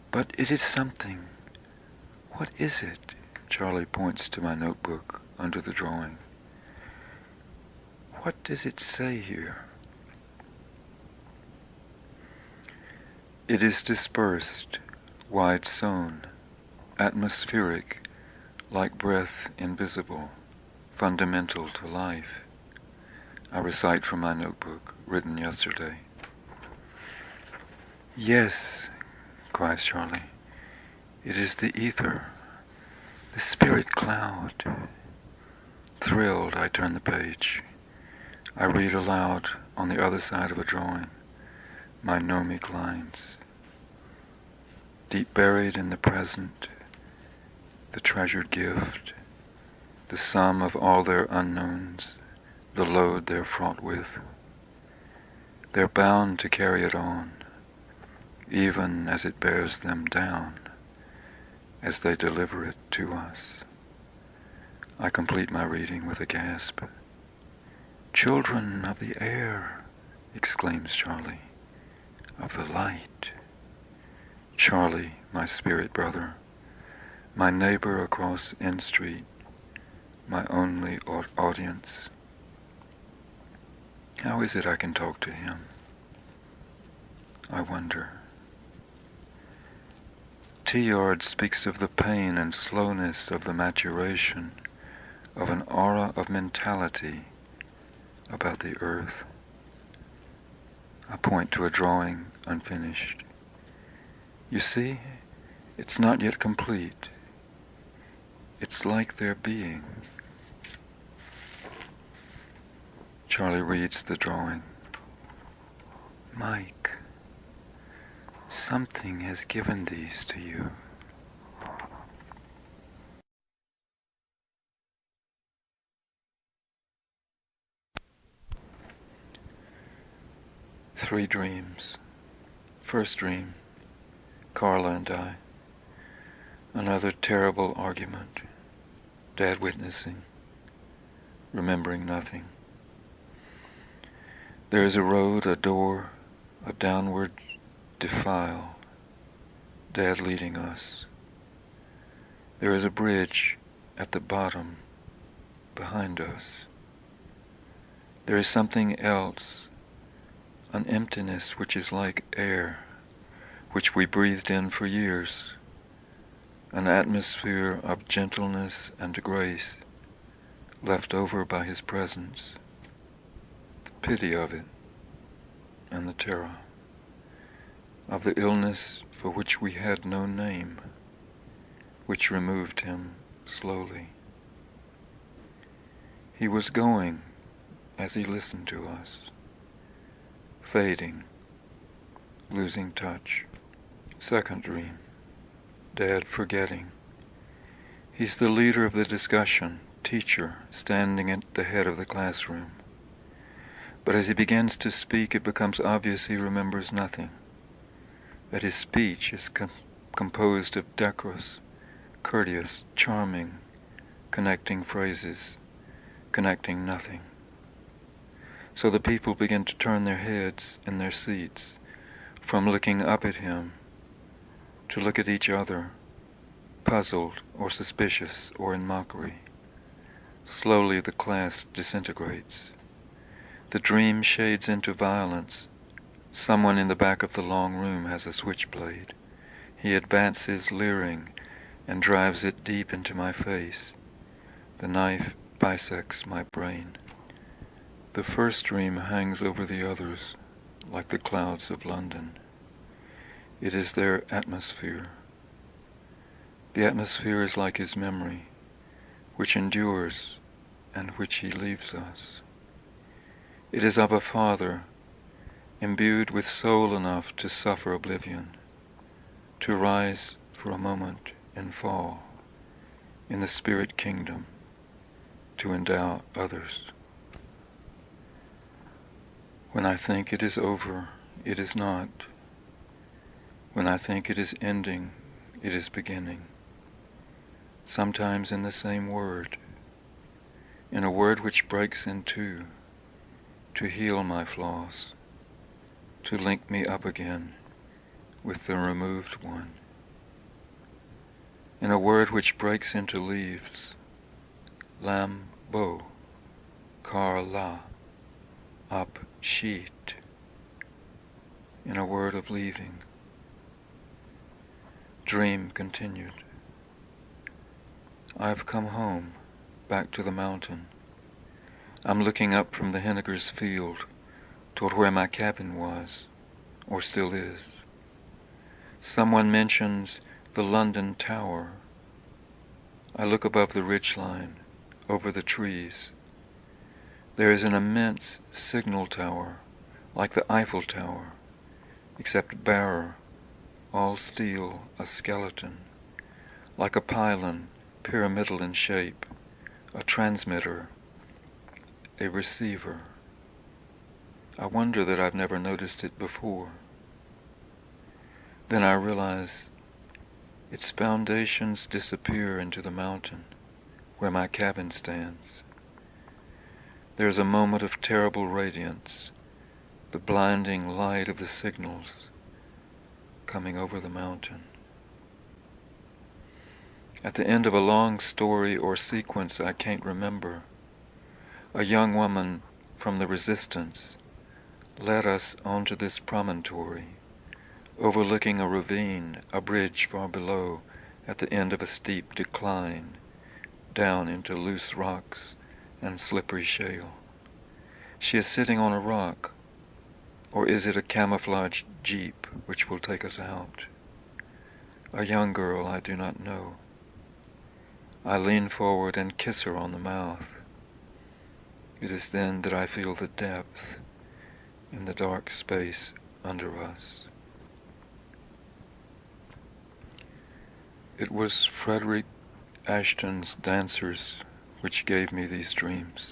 But it is something. What is it? Charlie points to my notebook under the drawing. What does it say here? It is dispersed, wide sown, atmospheric, like breath invisible, fundamental to life. I recite from my notebook, written yesterday. "Yes," cries Charlie, "it is the ether, the spirit cloud." Thrilled, I turn the page. I read aloud on the other side of a drawing my gnomic lines. Deep buried in the present, the treasured gift, the sum of all their unknowns, the load they're fraught with. They're bound to carry it on, even as it bears them down, as they deliver it to us. I complete my reading with a gasp. "Children of the air," exclaims Charlie, "of the light." Charlie, my spirit brother, my neighbor across N Street, my only audience. How is it I can talk to him? I wonder. Teilhard speaks of the pain and slowness of the maturation of an aura of mentality about the earth. I point to a drawing unfinished. You see, it's not yet complete. It's like their being. Charlie reads the drawing. "Mike, something has given these to you." Three dreams. First dream, Carla and I. Another terrible argument. Dad witnessing. Remembering nothing. There is a road, a door, a downward defile. Dad leading us. There is a bridge at the bottom, behind us. There is something else, an emptiness which is like air, which we breathed in for years, an atmosphere of gentleness and grace left over by his presence, the pity of it and the terror, of the illness for which we had no name, which removed him slowly. He was going as he listened to us, fading, losing touch. Second dream, Dad forgetting. He's the leader of the discussion, teacher, standing at the head of the classroom. But as he begins to speak, it becomes obvious he remembers nothing, that his speech is composed of decorous, courteous, charming, connecting phrases, connecting nothing. So the people begin to turn their heads in their seats from looking up at him to look at each other, puzzled or suspicious or in mockery. Slowly the class disintegrates. The dream shades into violence. Someone in the back of the long room has a switchblade. He advances leering and drives it deep into my face. The knife bisects my brain. The first dream hangs over the others like the clouds of London. It is their atmosphere. The atmosphere is like his memory, which endures and which he leaves us. It is of a father, imbued with soul enough to suffer oblivion, to rise for a moment and fall in the spirit kingdom, to endow others. When I think it is over, it is not. When I think it is ending, it is beginning. Sometimes in the same word, in a word which breaks in two, to heal my flaws, to link me up again with the removed one. In a word which breaks into leaves, lam bo, kar la, up sheet, in a word of leaving. Dream continued. I have come home, back to the mountain. I'm looking up from the Henniger's field toward where my cabin was, or still is. Someone mentions the London Tower. I look above the ridgeline, over the trees. There is an immense signal tower, like the Eiffel Tower, except barer, all steel, a skeleton, like a pylon, pyramidal in shape, a transmitter, a receiver. I wonder that I've never noticed it before. Then I realize its foundations disappear into the mountain where my cabin stands. There's a moment of terrible radiance, the blinding light of the signals coming over the mountain. At the end of a long story or sequence I can't remember, a young woman from the Resistance led us onto this promontory, overlooking a ravine, a bridge far below, at the end of a steep decline, down into loose rocks and slippery shale. She is sitting on a rock, or is it a camouflaged jeep which will take us out? A young girl I do not know. I lean forward and kiss her on the mouth. It is then that I feel the depth in the dark space under us. It was Frederick Ashton's Dancers which gave me these dreams.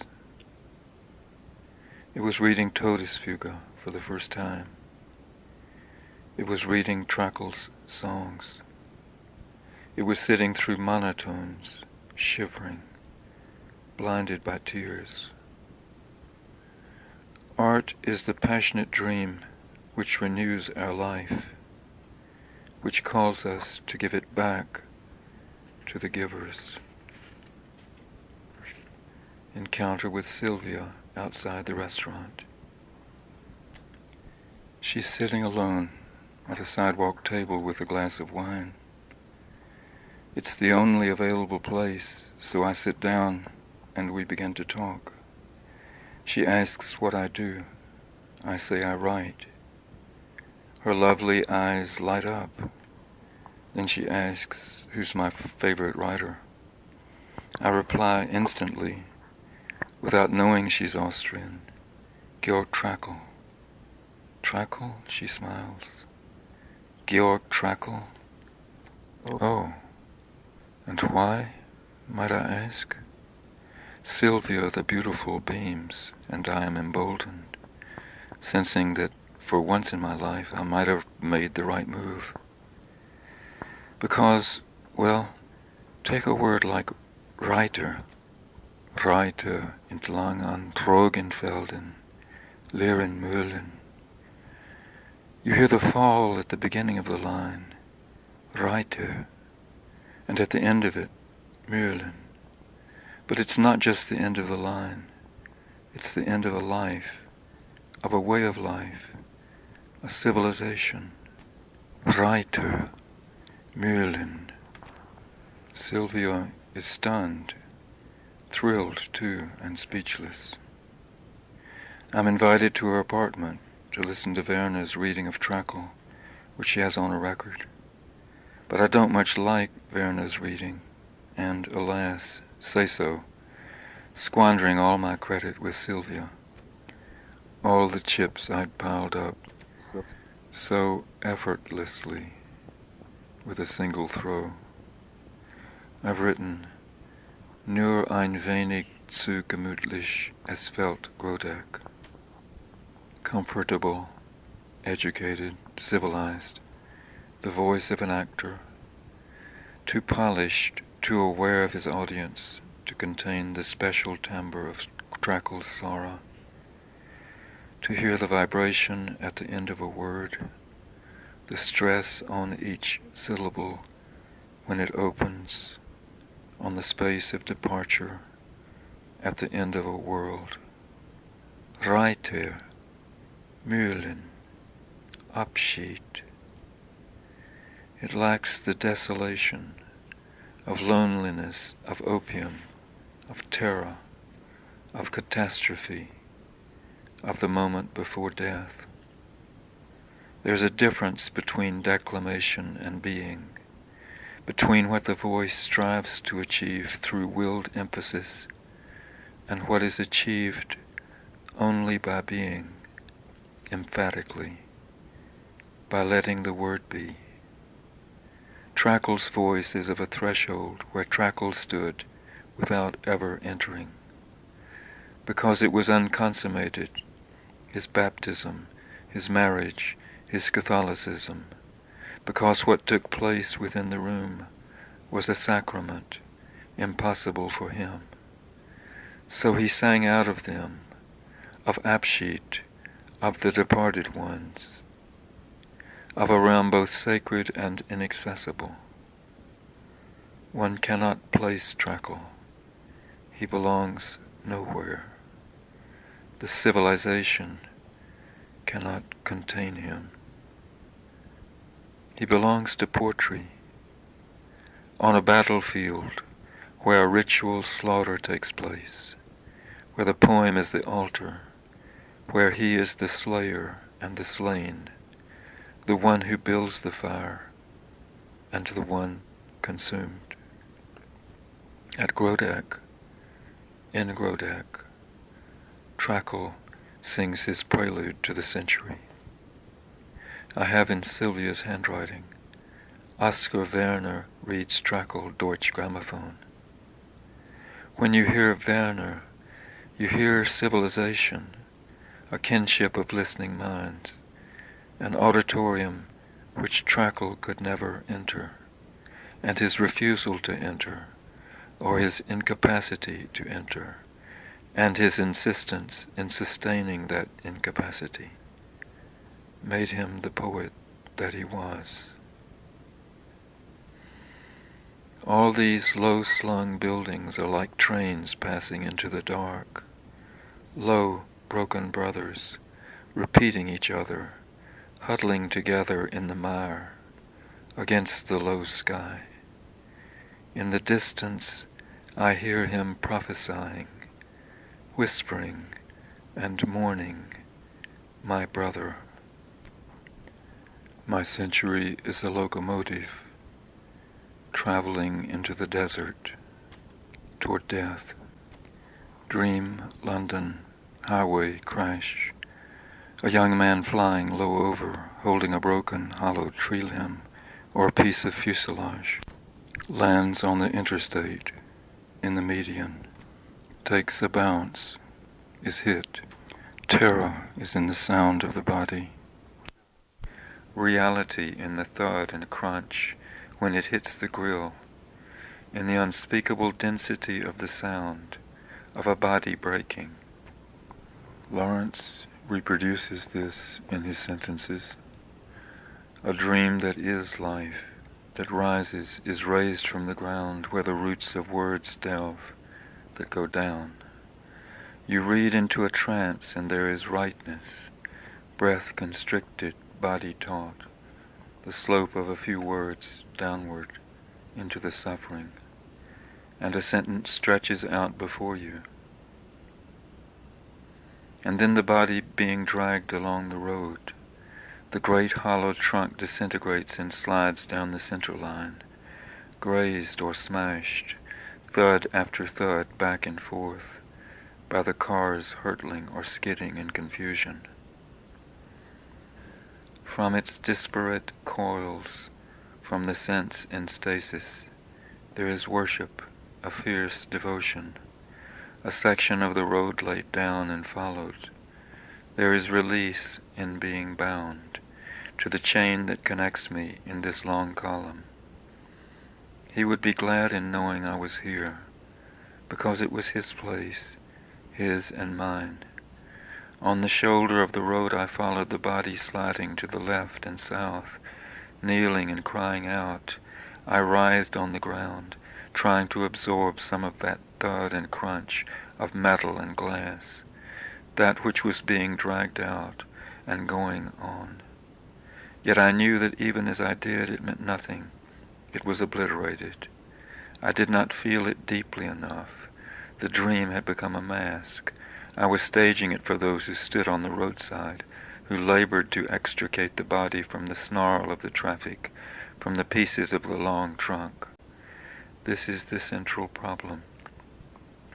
It was reading Todesfuge for the first time. It was reading Trakhl's songs. It was sitting through monotones, shivering, blinded by tears. Art is the passionate dream which renews our life, which calls us to give it back to the givers. Encounter with Sylvia outside the restaurant. She's sitting alone at a sidewalk table with a glass of wine. It's the only available place, so I sit down and we begin to talk. She asks what I do. I say I write. Her lovely eyes light up. Then she asks who's my favorite writer. I reply instantly, without knowing she's Austrian, Georg Trakl. Trakl? She smiles. Georg Trakl? Oh. And why, might I ask? Sylvia the beautiful beams, and I am emboldened, sensing that for once in my life I might have made the right move. Because, well, Take a word like Reiter. Reiter entlang an Drogenfelden, leeren Mühlen. You hear the fall at the beginning of the line, Reiter, and at the end of it, Mühlen. But it's not just the end of the line. It's the end of a life, of a way of life, a civilization. Reiter, Mühlen. Sylvia is stunned, thrilled too, and speechless. I'm invited to her apartment to listen to Werner's reading of Trakl, which she has on a record. But I don't much like Werner's reading, and, alas, say so, squandering all my credit with Sylvia. All the chips I'd piled up so effortlessly with a single throw. I've written, Nur ein wenig zu gemütlich, es fällt Grodeck. Comfortable, educated, civilized, the voice of an actor, too polished, too aware of his audience to contain the special timbre of Trakl's Sarah, to hear the vibration at the end of a word, the stress on each syllable when it opens, on the space of departure at the end of a world. Reiter, Mühlen, Abschied. It lacks the desolation of loneliness, of opium, of terror, of catastrophe, of the moment before death. There's a difference between declamation and being, between what the voice strives to achieve through willed emphasis and what is achieved only by being, emphatically, by letting the word be. Trakl's voice is of a threshold where Trakl stood without ever entering. Because it was unconsummated, his baptism, his marriage, his Catholicism, because what took place within the room was a sacrament, impossible for him. So he sang out of them, of Abschied, of the departed ones, of a realm both sacred and inaccessible. One cannot place Trakl. He belongs nowhere. The civilization cannot contain him. He belongs to poetry, on a battlefield where a ritual slaughter takes place, where the poem is the altar, where he is the slayer and the slain, the one who builds the fire and the one consumed. At Grodeck, in Grodeck, Trakl sings his prelude to the century. I have in Sylvia's handwriting, Oskar Werner reads Trakl Deutsche Grammophon. When you hear Werner, you hear civilization, a kinship of listening minds, an auditorium which Trakl could never enter, and his refusal to enter, or his incapacity to enter, and his insistence in sustaining that incapacity, made him the poet that he was. All these low-slung buildings are like trains passing into the dark, low, broken brothers, repeating each other, huddling together in the mire, against the low sky. In the distance, I hear him prophesying, whispering and mourning, my brother. My century is a locomotive, traveling into the desert, toward death. Dream, London, highway crash. A young man flying low over, holding a broken, hollow tree limb or a piece of fuselage, lands on the interstate, in the median, takes a bounce, is hit. Terror is in the sound of the body. Reality in the thud and crunch when it hits the grill. in the unspeakable density of the sound of a body breaking. Lawrence reproduces this in his sentences. A dream that is life, that rises, is raised from the ground where the roots of words delve, that go down. You read into a trance and there is rightness, breath constricted, body taut, the slope of a few words downward into the suffering, and a sentence stretches out before you. And then the body being dragged along the road, the great hollow trunk disintegrates and slides down the center line, grazed or smashed, thud after thud back and forth, by the cars hurtling or skidding in confusion. From its disparate coils, from the sense in stasis, there is worship, a fierce devotion, a section of the road laid down and followed. There is release in being bound to the chain that connects me in this long column. He would be glad in knowing I was here, because it was his place, his and mine. On the shoulder of the road I followed the body sliding to the left and south, kneeling and crying out. I writhed on the ground, trying to absorb some of that thud and crunch of metal and glass, that which was being dragged out and going on. Yet I knew that even as I did, it meant nothing. It was obliterated. I did not feel it deeply enough. The dream had become a mask. I was staging it for those who stood on the roadside, who labored to extricate the body from the snarl of the traffic, from the pieces of the long trunk. This is the central problem,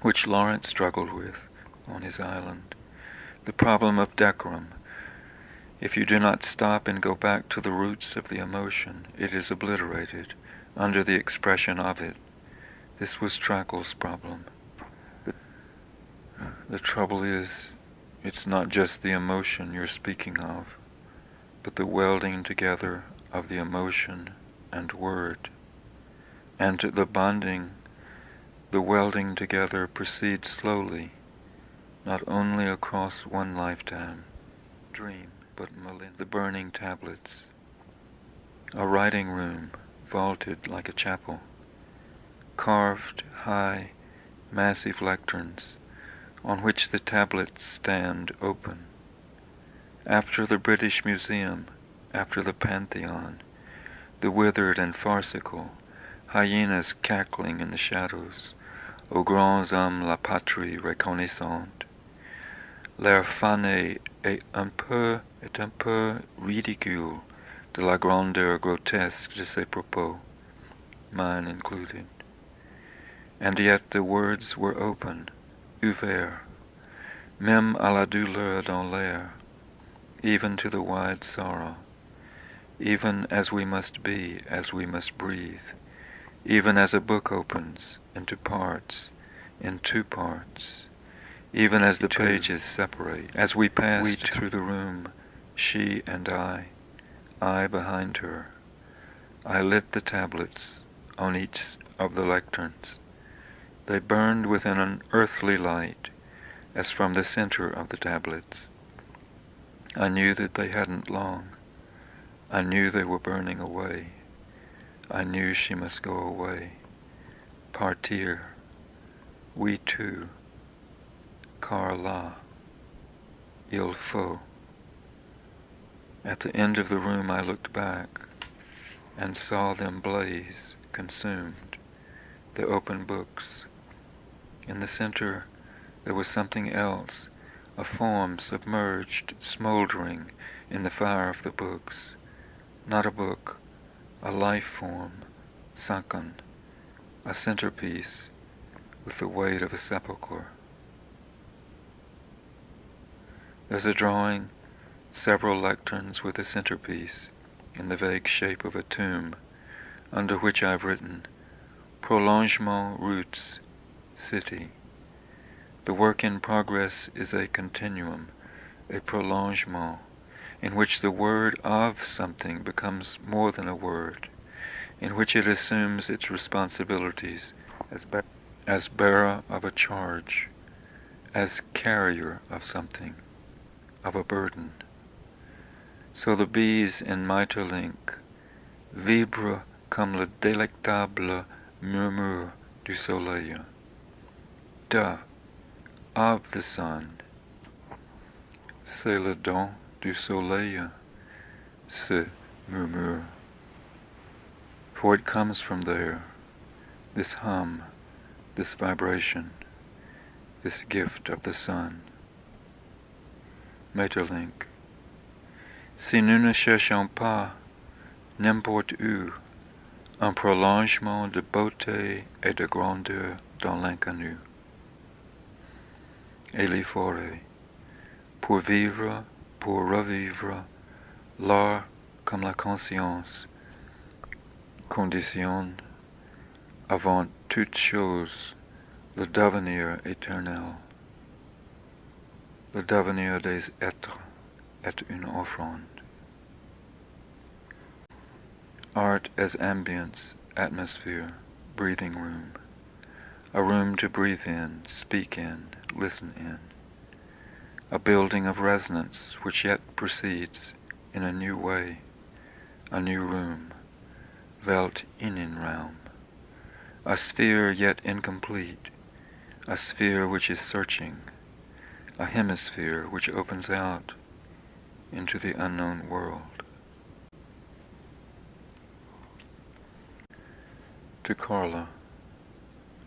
which Lawrence struggled with on his island, the problem of decorum. If you do not stop and go back to the roots of the emotion, it is obliterated under the expression of it. This was Trakel's problem. The trouble is, it's not just the emotion you're speaking of, but the welding together of the emotion and word. And the bonding, the welding together proceeds slowly, not only across one lifetime, dream, but the burning tablets. A writing room, vaulted like a chapel, carved high, massive lecterns, on which the tablets stand open. After the British Museum, after the Pantheon, the withered and farcical, hyenas cackling in the shadows, aux grands hommes la patrie reconnaissante. L'air fané est un peu ridicule de la grandeur grotesque de ses propos, mine included. And yet the words were open, ouvert, même à la douleur dans l'air, even to the wide sorrow, even as we must be, as we must breathe, even as a book opens into parts, in two parts, even as the pages separate, as we passed through the room, she and I behind her. I lit the tablets on each of the lecterns. They burned with an unearthly light, as from the center of the tablets. I knew that they hadn't long. I knew they were burning away. I knew she must go away. Partir. We two. Car là. Il faut. At the end of the room I looked back and saw them blaze, consumed, the open books. In the center there was something else, a form submerged, smoldering in the fire of the books. Not a book, a life form, sunken, a centerpiece with the weight of a sepulchre. There's a drawing, several lecterns with a centerpiece in the vague shape of a tomb, under which I've written, Prolongement Roots, City. The work in progress is a continuum, a prolongement, in which the word of something becomes more than a word. in which it assumes its responsibilities as bearer of a charge, as carrier of something, of a burden. So the bees in Maeterlinck vibrent comme le délectable murmure du soleil, of the sun. C'est le don du soleil, ce murmure. For it comes from there, this hum, this vibration, this gift of the sun. Maeterlinck. Si nous ne cherchons pas, n'importe où, un prolongement de beauté et de grandeur dans l'inconnu. Et les forêts, pour vivre, pour revivre, l'art comme la conscience, conditionne avant toute chose le devenir éternel. Le devenir des êtres est une offrande. Art as ambience, atmosphere, breathing room. A room to breathe in, speak in, listen in. A building of resonance which yet proceeds in a new way, a new room, Weltinnenraum. A sphere yet incomplete, a sphere which is searching, a hemisphere which opens out into the unknown world. To Carla,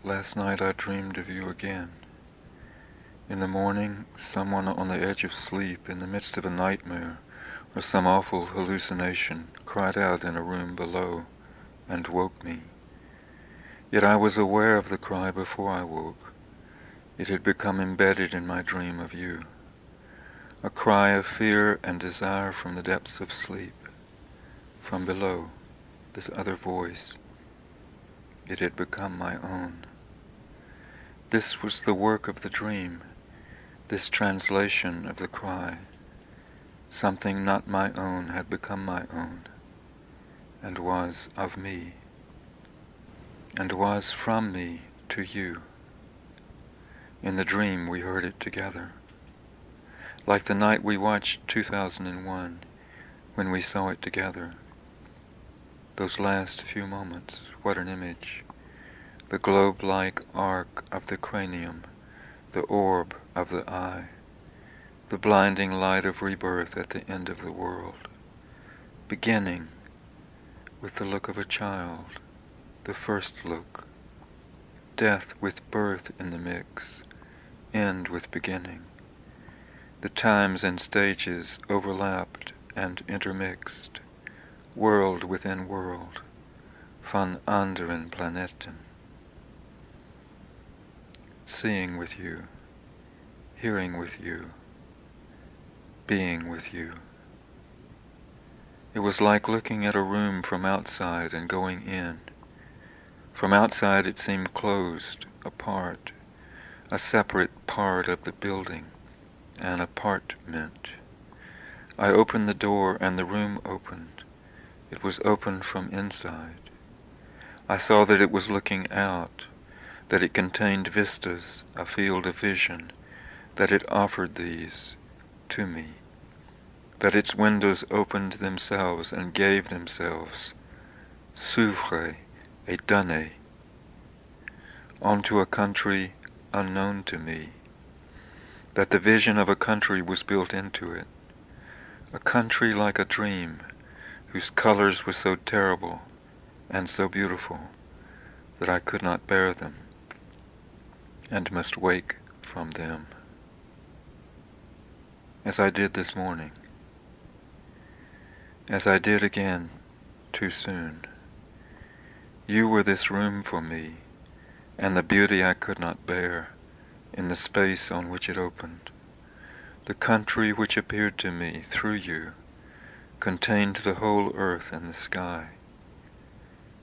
last night I dreamed of you again. In the morning, someone on the edge of sleep, in the midst of a nightmare, or some awful hallucination, cried out in a room below and woke me. Yet I was aware of the cry before I woke. It had become embedded in my dream of you. A cry of fear and desire from the depths of sleep. From below, this other voice. It had become my own. This was the work of the dream, this translation of the cry. Something not my own had become my own, and was of me, and was from me to you. In the dream we heard it together, like the night we watched 2001, when we saw it together. Those last few moments, what an image. The globe-like arc of the cranium, the orb of the eye, the blinding light of rebirth at the end of the world, beginning with the look of a child, the first look, death with birth in the mix, end with beginning. The times and stages overlapped and intermixed, world within world, von anderen Planeten. Seeing with you, hearing with you, being with you. It was like looking at a room from outside and going in. From outside it seemed closed, apart, a separate part of the building, an apartment. I opened the door and the room opened. It was open from inside. I saw that it was looking out, that it contained vistas, a field of vision, that it offered these to me, that its windows opened themselves and gave themselves, s'ouvraient et donnaient, onto a country unknown to me, that the vision of a country was built into it, a country like a dream, whose colors were so terrible and so beautiful that I could not bear them, and must wake from them, as I did this morning, as I did again too soon. You were this room for me, and the beauty I could not bear in the space on which it opened. The country which appeared to me through you contained the whole earth and the sky.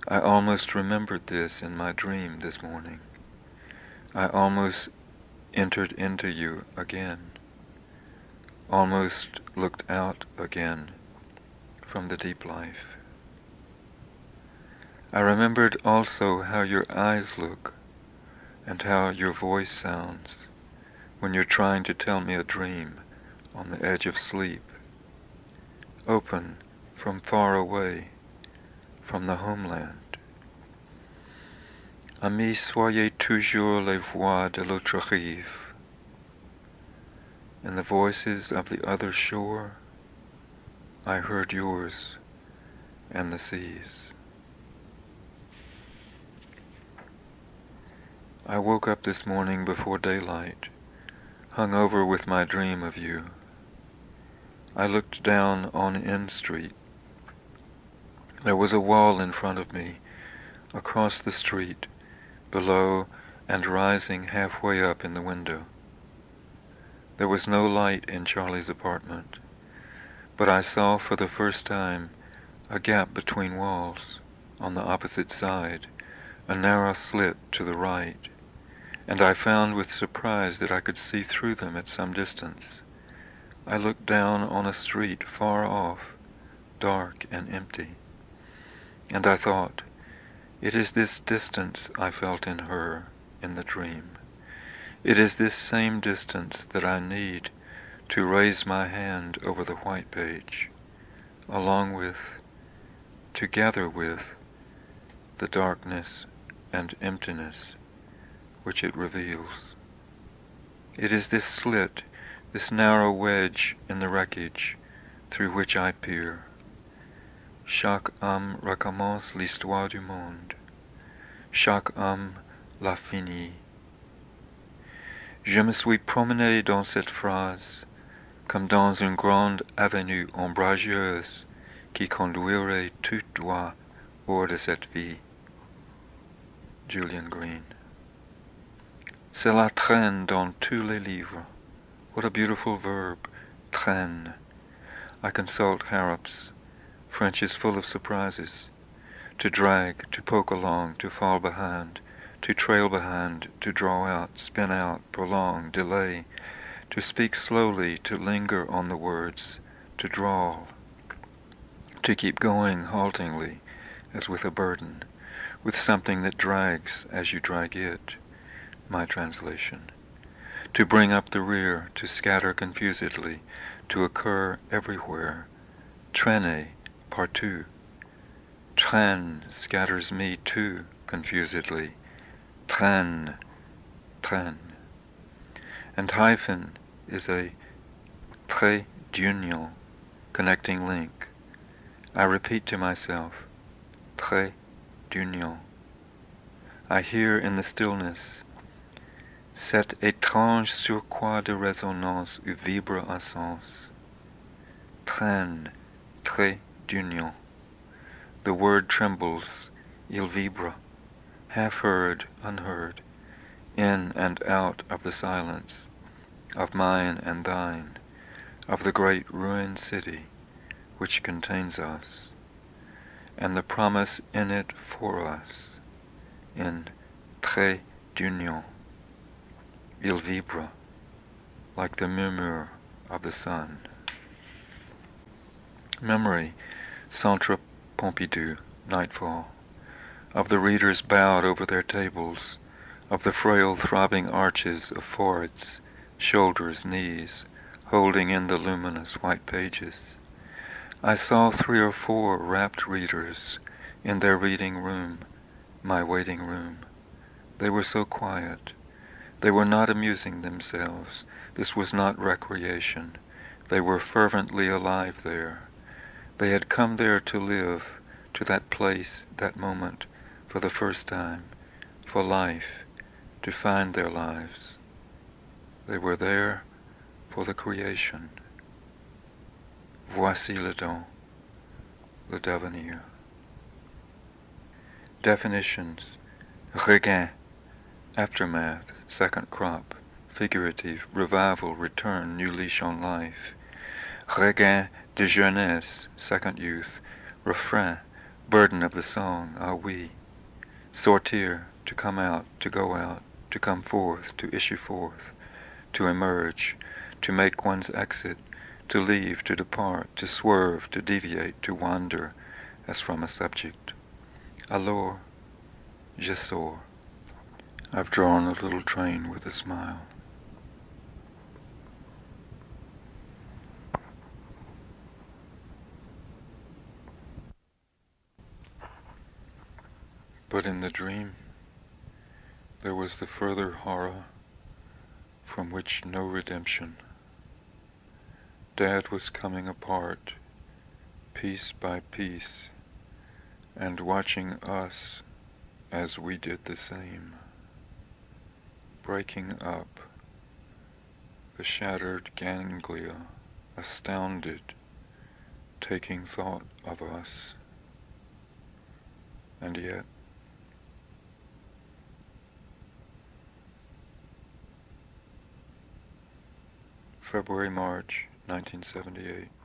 I almost remembered this in my dream this morning. I almost entered into you again, almost looked out again from the deep life. I remembered also how your eyes look and how your voice sounds when you're trying to tell me a dream on the edge of sleep, open from far away, from the homeland. Amis, soyez toujours les voix de l'autre rive. In the voices of the other shore, I heard yours and the seas. I woke up this morning before daylight, hung over with my dream of you. I looked down on N Street. There was a wall in front of me, across the street, below and rising halfway up in the window. There was no light in Charlie's apartment, but I saw for the first time a gap between walls, on the opposite side, a narrow slit to the right, and I found with surprise that I could see through them at some distance. I looked down on a street far off, dark and empty, and I thought, it is this distance I felt in her, in the dream. It is this same distance that I need to raise my hand over the white page, along with, together with, the darkness and emptiness which it reveals. It is this slit, this narrow wedge in the wreckage through which I peer. Chaque homme recommence l'histoire du monde. Chaque homme l'a finie. Je me suis promené dans cette phrase, comme dans une grande avenue ombrageuse qui conduirait tout droit hors de cette vie. Julian Green. Cela traîne dans tous les livres. What a beautiful verb, traîne. I consult Harrop's. French is full of surprises. To drag, to poke along, to fall behind, to trail behind, to draw out, spin out, prolong, delay, to speak slowly, to linger on the words, to drawl, to keep going haltingly, as with a burden, with something that drags as you drag it, my translation. To bring up the rear, to scatter confusedly, to occur everywhere. Traîner, partout. Traîne scatters me too, confusedly. Traîne, traîne. And hyphen is a trait d'union, connecting link. I repeat to myself, trait d'union. I hear in the stillness cet étrange surcroît de résonance où vibre un sens. Traîne, trait d'union. The word trembles, il vibre, half heard, unheard, in and out of the silence, of mine and thine, of the great ruined city which contains us, and the promise in it for us, in trait d'union. Il vibre, like the murmure of the sun. Memory, Centre Pompidou, Nightfall, of the readers bowed over their tables, of the frail throbbing arches of foreheads, shoulders, knees, holding in the luminous white pages. I saw 3 or 4 rapt readers in their reading room, my waiting room. They were so quiet. They were not amusing themselves. This was not recreation. They were fervently alive there. They had come there to live, to that place, that moment, for the first time, for life, to find their lives. They were there for the creation. Voici le don, le devenir. Definitions. Regain, aftermath, second crop, figurative, revival, return, new leash on life. Regain de jeunesse, second youth, refrain, burden of the song, ah oui. Sortir, to come out, to go out, to come forth, to issue forth, to emerge, to make one's exit, to leave, to depart, to swerve, to deviate, to wander, as from a subject. Alors, je sors. I've drawn a little train with a smile. But in the dream, there was the further horror from which no redemption. Dad was coming apart, piece by piece, and watching us as we did the same. Breaking up, the shattered ganglia, astounded, taking thought of us. And yet, February, March, 1978.